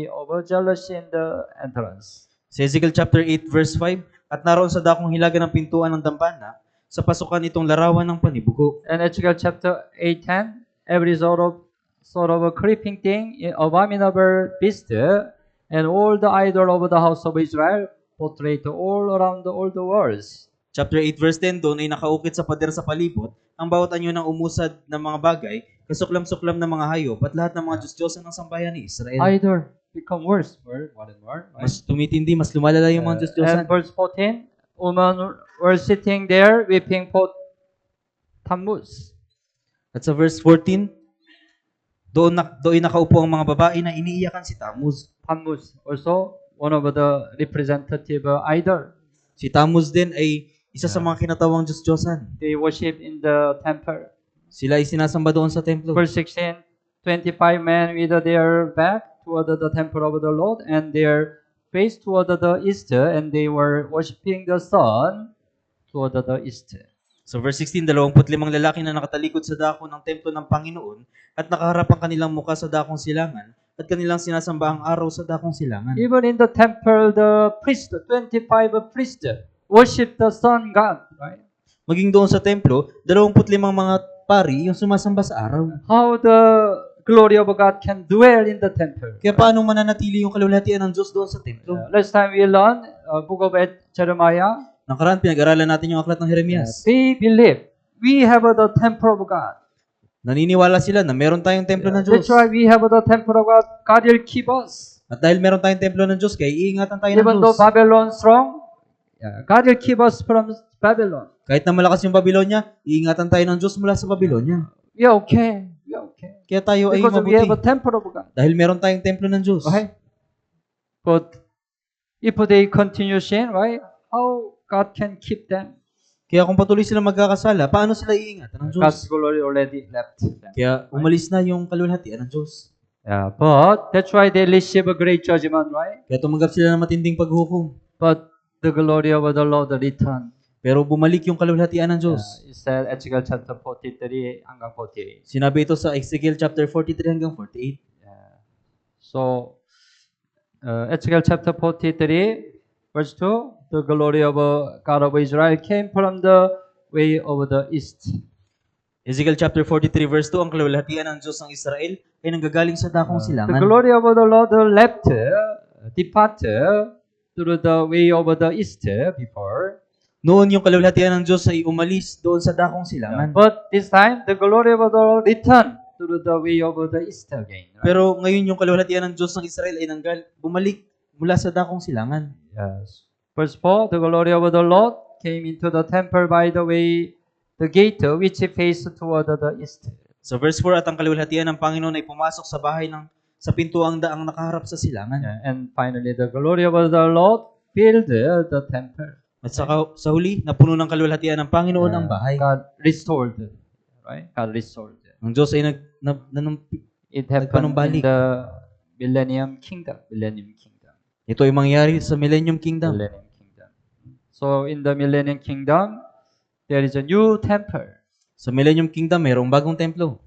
of jealousy in the entrance. Sa Ezekiel chapter 8 verse 5, at naroon sa dakong hilaga ng pintuan ng dambana, sa pasukan itong larawan ng panibugo. And Ezekiel chapter 8:10, every sort of a creeping thing, abominable beast, and all the idol of the house of Israel portrayed all around all the worlds. Chapter 8 verse 10, doon ay nakaukit sa pader sa palibot ang bawat anyo ng umusad ng mga bagay, kasuklam-suklam ng mga hayop at lahat ng mga Diyos-Diyosan ng sambayan ni Israel. Idol become worse, more and more. Right? Mas tumitindi, mas lumalala yung mga Diyos-Diyosan. And verse 14, women were sitting there weeping for Tammuz. At sa verse 14, doon nakaupo ang mga babae na iniiyakan si Tammuz. Tammuz, also one of the representative idol. Si Tammuz din ay isa sa mga kinatawang Diyos-Diyosan. They worship in the temple. Sila ay sinasamba doon sa templo. Verse 16, 25 men with their back toward the temple of the Lord and their face toward the east, and they were worshiping the sun toward the east. So verse 16, 25 lalaki na nakatalikod sa dako ng templo ng Panginoon at nakaharap ang kanilang muka sa dakong silangan at kanilang sinasamba ang araw sa dakong silangan. Even in the temple, the priest, 25 priests, worship the sun god, right? Maging doon sa templo, 25 mga pari yung sumasamba sa araw. How the glory of God can dwell in the temple. Kaya paano mananatili yung kaluwalhatian ng Diyos doon sa templo? Last time we learned book of Jeremiah. Nakaraan, pinag-aralan natin yung aklat ng Jeremias. They believe we have the temple of God. Naniniwala sila na meron tayong templo ng Diyos. That's why we have the temple of God. God will keep us. At dahil meron tayong templo ng Diyos, kaya iingatan tayo ng Even though Diyos. Babylon strong, God will keep us from Babylon. Kahit na malakas yung Babylonia, iingatan tayo ng Diyos mula sa Babylonia. We are okay. We are okay. Kaya tayo ay Because we have a mabuti. temple of God. Dahil meron tayong templo ng Diyos. Right? But if they continue sin, right? How God can keep them? Kaya kung patuloy sila magkakasala, paano sila iingatan ng Diyos? God's glory already left them. Kaya umalis na yung kaluwalhatian ng Diyos. Yeah, but that's why they receive a great judgment, right? Kaya tumanggap sila ng matinding paghukom. But the glory of the Lord returned. Pero bumalik yung kaluwalhatian ng Diyos. It said Ezekiel chapter 43 hanggang 48. Sinabi ito sa Ezekiel chapter 43 hanggang 48. So, Ezekiel chapter 43, verse 2, the glory of God of Israel came from the way of the east. Ezekiel chapter 43 verse 2, ang kaluwalhatian ng Diyos ng Israel ay nanggagaling sa dakong The silangan. glory of the Lord left, departed through the way of the east before. Noon yung kaluwalhatian ng Diyos ay umalis doon sa dakong silangan. But this time, the glory of the Lord returned through the way of the east again. Right? Pero ngayon yung kaluwalhatian ng Diyos ng Israel ay bumalik mula sa dakong silangan. Yes. Verse 4, the glory of the Lord came into the temple by the way the gate which faced toward the east. Sa verse 4, at ang kaluwalhatian ng Panginoon ay pumasok sa bahay sa pintuang daang nakaharap sa silangan. And finally, the glory of the Lord filled the temple. At sa huli, napuno ng kaluwalhatian ng Panginoon ang bahay. God restored, right? God restored. Ang Diyos ay It happened in nagpanumbalik. the Millennium Kingdom. Millennium Kingdom. Ito ay mangyari sa Millennium Kingdom. Millennium Kingdom. So in the Millennium Kingdom, there is a new temple. Sa Millennium Kingdom, mayroong bagong templo.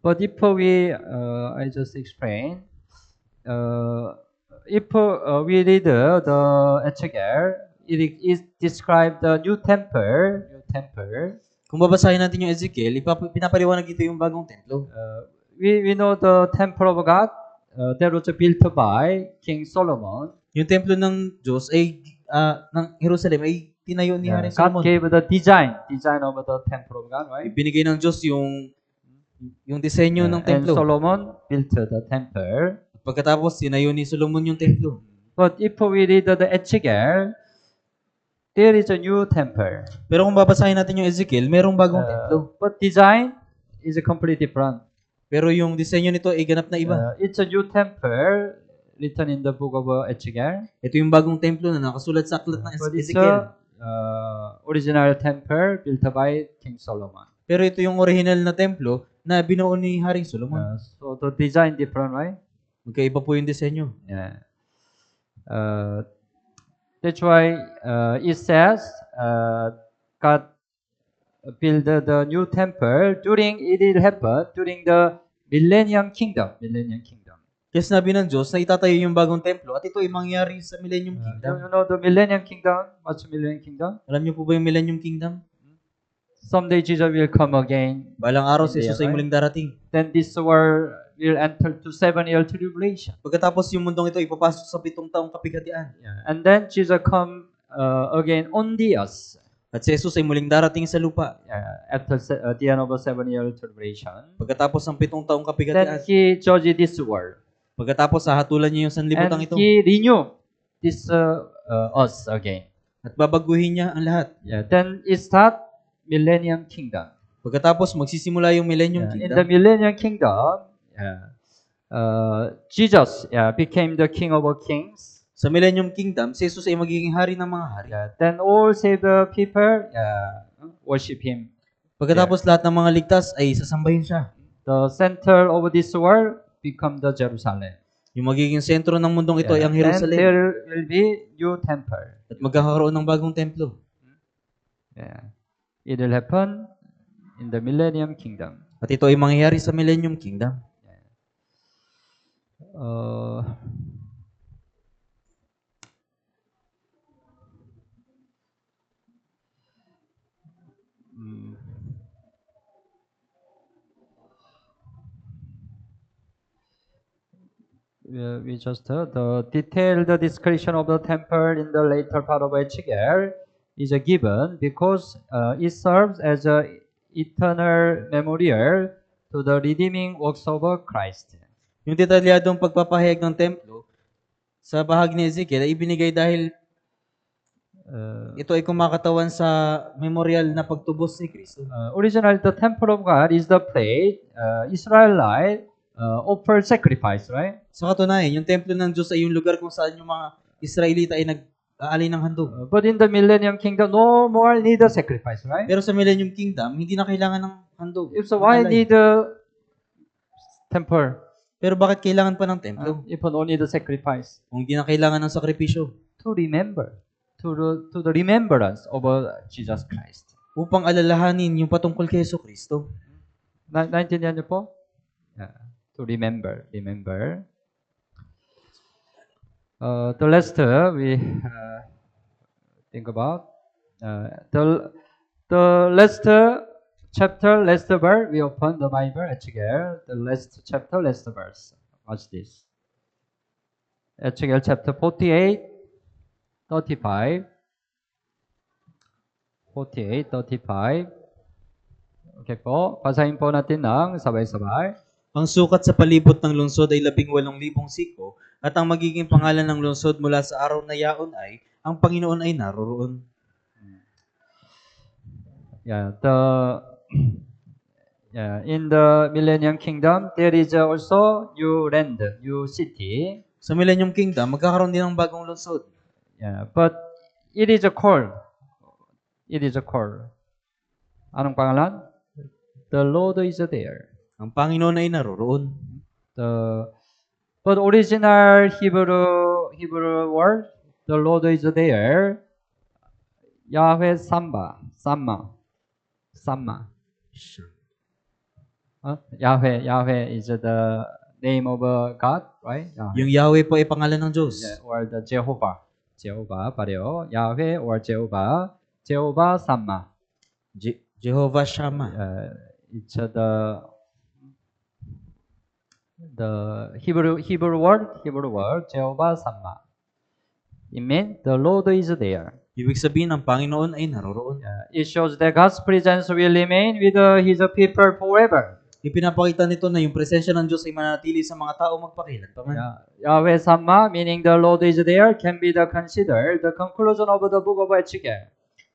But if I just explain, if we read the Ezekiel, it described the new temple. Kung babasahin natin yung Ezekiel, pinapaliwanag ito yung bagong templo. We know the temple of God that was built by King Solomon. Yung templo ng Diyos ay ng Jerusalem ay tinayo ni Haring God Solomon. gave the design of the temple of God, right? Ibinigay ng Diyos yung disenyo ng And templo. Solomon built the temple. Pagkatapos, tinayo ni Solomon yung templo. But if we read the Ezekiel, there is a new temple. Pero kung babasahin natin yung Ezekiel, merong bagong templo. But design is completely different. Pero yung disenyo nito ay ganap na iba. It's a new temple written in the book of Ezekiel. Ito yung bagong templo na nakasulat sa aklat ng But it's Ezekiel. a original temple built by King Solomon. Pero ito yung original na templo na binuo ni Haring Solomon. So the design different, right? Magkaiba po yung disenyo. Yeah. That's why it says God built the new temple it will happen during the Millennium Kingdom. Kaya sinabi ng Diyos na itatayo yung bagong templo at ito ay mangyari sa Millennium Kingdom. You know the Millennium Kingdom? What's Millennium Kingdom? Alam niyo po ba yung Millennium Kingdom? Someday Jesus will come again. Balang araw si Jesus ay muling darating. Then this world will enter to 7-year tribulation. Pagkatapos yung mundong ito ipapasok sa 7 taong kapighatian. And then Jesus come again on the earth. At si Jesus ay muling darating sa lupa. After the end of a 7-year tribulation. Pagkatapos ng 7 taong Then kapighatian. He judges this world. Pagkatapos hahatulan niya yung sanlibutan And ito. He renew this us again. At babaguhin niya ang lahat. Then it start Millennium Kingdom. Pagkatapos magsisimula yung Millennium In Kingdom. the Millennium Kingdom, Jesus became the King of all kings. Sa Millennium Kingdom, si Jesus ay magiging hari ng mga hari. Then all saved people worship Him. Pagkatapos lahat ng mga ligtas ay sasambahin siya. The center of this world become the Jerusalem. Yung magiging sentro ng mundong ito ay ang Then Jerusalem. there will be new temple. At magkakaroon ng bagong templo. It will happen in the Millennium Kingdom. At ito ay mangyayari sa Millennium Kingdom. We just the detailed description of the temple in the later part of Ezekiel is given because it serves as an eternal memorial to the redeeming works of Christ. Yung detalyadong pagpapahayag ng templo sa bahagi ni Ezekiel ay ibinigay dahil ito ay kumakatawan sa memorial na pagtubos ni Kristo. Originally, the temple of God is the place Israelite offer sacrifice, right? Sa katunayan, yung templo ng Diyos ay yung lugar kung saan yung mga Israelita ay nag-aalay ng handog. But in the Millennium Kingdom, no more need a sacrifice, right? Pero sa Millennium Kingdom, hindi na kailangan ng handog. If so, why Alay. need a temple? Pero bakit kailangan pa ng templo? If no need a sacrifice? Kung hindi na kailangan ng sakripisyo. To remember, to the remembrance of Jesus Christ. Upang alalahanin yung patungkol kay Yesu Kristo. Naintindihan niyo po? To remember. The last we think about the last chapter, last verse. We open the Bible Ezekiel. The last chapter, last verse. Watch this. Ezekiel chapter 48, 35. 48, 35. Okay po. Basahin po natin ng sabay-sabay. Ang sukat sa palibot ng lungsod ay 18,000 siko, at ang magiging pangalan ng lungsod mula sa araw na yaon ay ang Panginoon ay naroroon. Yeah, in the Millennium Kingdom, there is also new land, new city. Sa Millennium Kingdom, magkakaroon din ng bagong lungsod. Yeah, but it is called. It is called. Anong pangalan? The Lord is there. Ang Panginoon ay naroroon. But original Hebrew word, the Lord is there. Yahweh Samma. Yahweh is the name of God, right? Yung Yahweh po ay pangalan ng Diyos. Yeah, or the Jehovah pareho. Yahweh or Jehovah Samma. Jehovah Shammah. It's the Hebrew word Jehovah Samma. It means the Lord is there. Ibig sabihin, ang Panginoon ay naroroon. It shows that God's presence will remain with His people forever. Ipinapakita nito na yung presensya ng Diyos ay manatili sa mga tao magpakailanpaman. Yahweh Samma, meaning the Lord is there, can be considered the conclusion of the book of Ezekiel.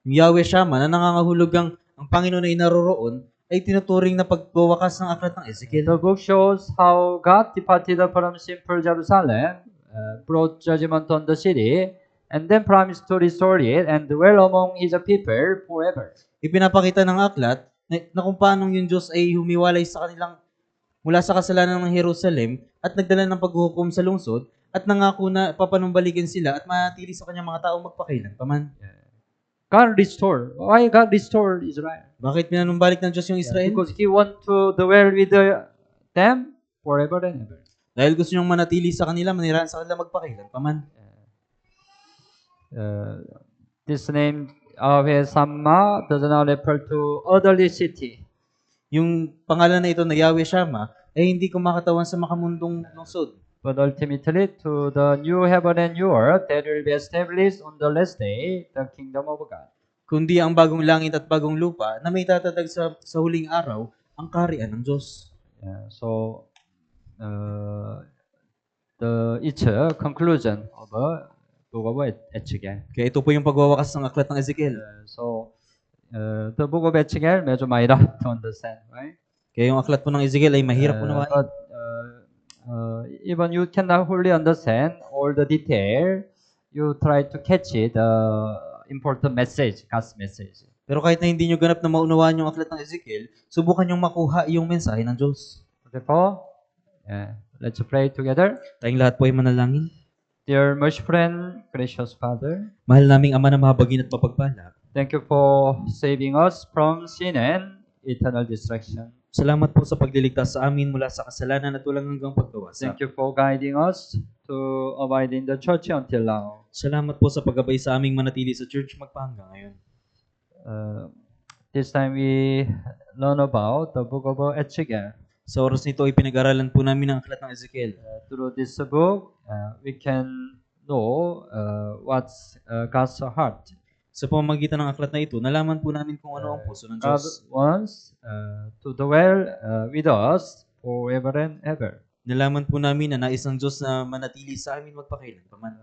Yung Yahweh Shammah na nangangahulog ang Panginoon ay naroroon ay tinuturing na pagwawakas ng aklat ng Ezekiel. The book shows how God departed from sinful Jerusalem, brought judgment on the city, and then promised to restore it and dwell among His people forever. Ipinapakita ng aklat na kung paano yung Diyos ay humiwalay sa kanilang mula sa kasalanan ng Jerusalem at nagdala ng paghuhukom sa lungsod at nangako na papanumbalikin sila at manatili sa kanyang mga tao magpakailanpaman. God restored. Why God restored Israel? Bakit pinanumbalik ng Diyos yung Israel? Because He want to dwell with them forever and ever. Dahil gusto niyang manatili sa kanila, manirahan sa kanila magpakailanpaman. This name Yahweh Samma does not refer to otherly city. Yung pangalan na ito na Yahweh Shammah ay hindi kumakatawan sa makamundong lungsod. But ultimately to the new heaven and new earth that will be established on the last day, the kingdom of God. Kundi ang bagong langit at bagong lupa na may tatatag sa huling araw, ang kaharian ng Diyos. It's a conclusion of book of Ezekiel. Kaya ito po yung pagwawakas ng aklat ng Ezekiel. The book of Ezekiel medyo mahirap to understand, right? Kaya yung aklat po ng Ezekiel ay mahirap po naman. But even you cannot fully understand all the detail, you try to catch it, important message, God's message. Pero kahit na hindi nyo ganap na maunawaan yung aklat ng Ezekiel, subukan yung makuha yung mensahe ng Diyos. Therefore, let's pray together. Tayong lahat po ay manalangin. Dear merciful and gracious Father, mahal naming Ama na mahabagin at mapagpala, thank you for saving us from sin and eternal destruction. Salamat po sa pagliligtas sa amin mula sa kasalanan at walang hanggang pagkawasak. Thank you for guiding us to abide in the church until now. Salamat po sa paggabay sa aming manatili sa church magpahanggang ngayon. This time we learn about the book of Ezekiel. Sa oras nito ay pinag-aralan po namin ang aklat ng Ezekiel. Through this book, we can know what's God's heart. Sa pamamagitan ng aklat na ito, nalaman po namin kung ano ang puso ng God Diyos. wants to dwell with us forever and ever. Nalaman po namin na nais ng Diyos na manatili sa amin magpakailanpaman.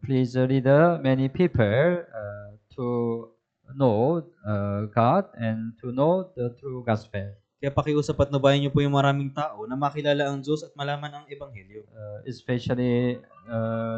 Please lead many people to know God and to know the true gospel. Kaya pakiusap at nabayan niyo po yung maraming tao na makilala ang Diyos at malaman ang Ebanghelyo. Especially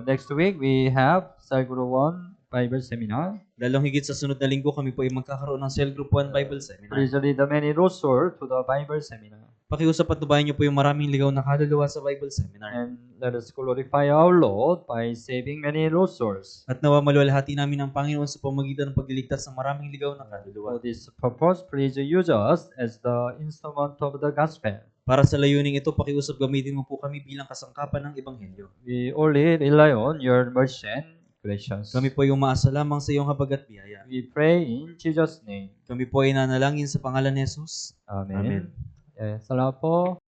next week, we have Cell Group 1 Bible Seminar. Lalong higit sa sunod na linggo, kami po ay magkakaroon ng Cell Group 1 Bible Seminar. Please lead many rosters to the Bible Seminar. Pakiusap at nabayan niyo po yung maraming ligaw na kaluluwa sa Bible Seminar. And let us glorify our Lord by saving many rosters. At nawa maluwalhati namin ang Panginoon sa pamagitan ng pagliligtas ng maraming ligaw na kaluluwa. For this purpose, please use us as the instrument of the gospel. Para sa layuning ito, pakiusap gamitin mo po kami bilang kasangkapan ng Ebanghelyo. We only rely on your mercy and gracious. Kami po ay umaasa lamang sa iyong habag at biyaya. We pray in Jesus' name. Kami po ay nanalangin sa pangalan ni Jesus. Amen. Amen. Salamat po.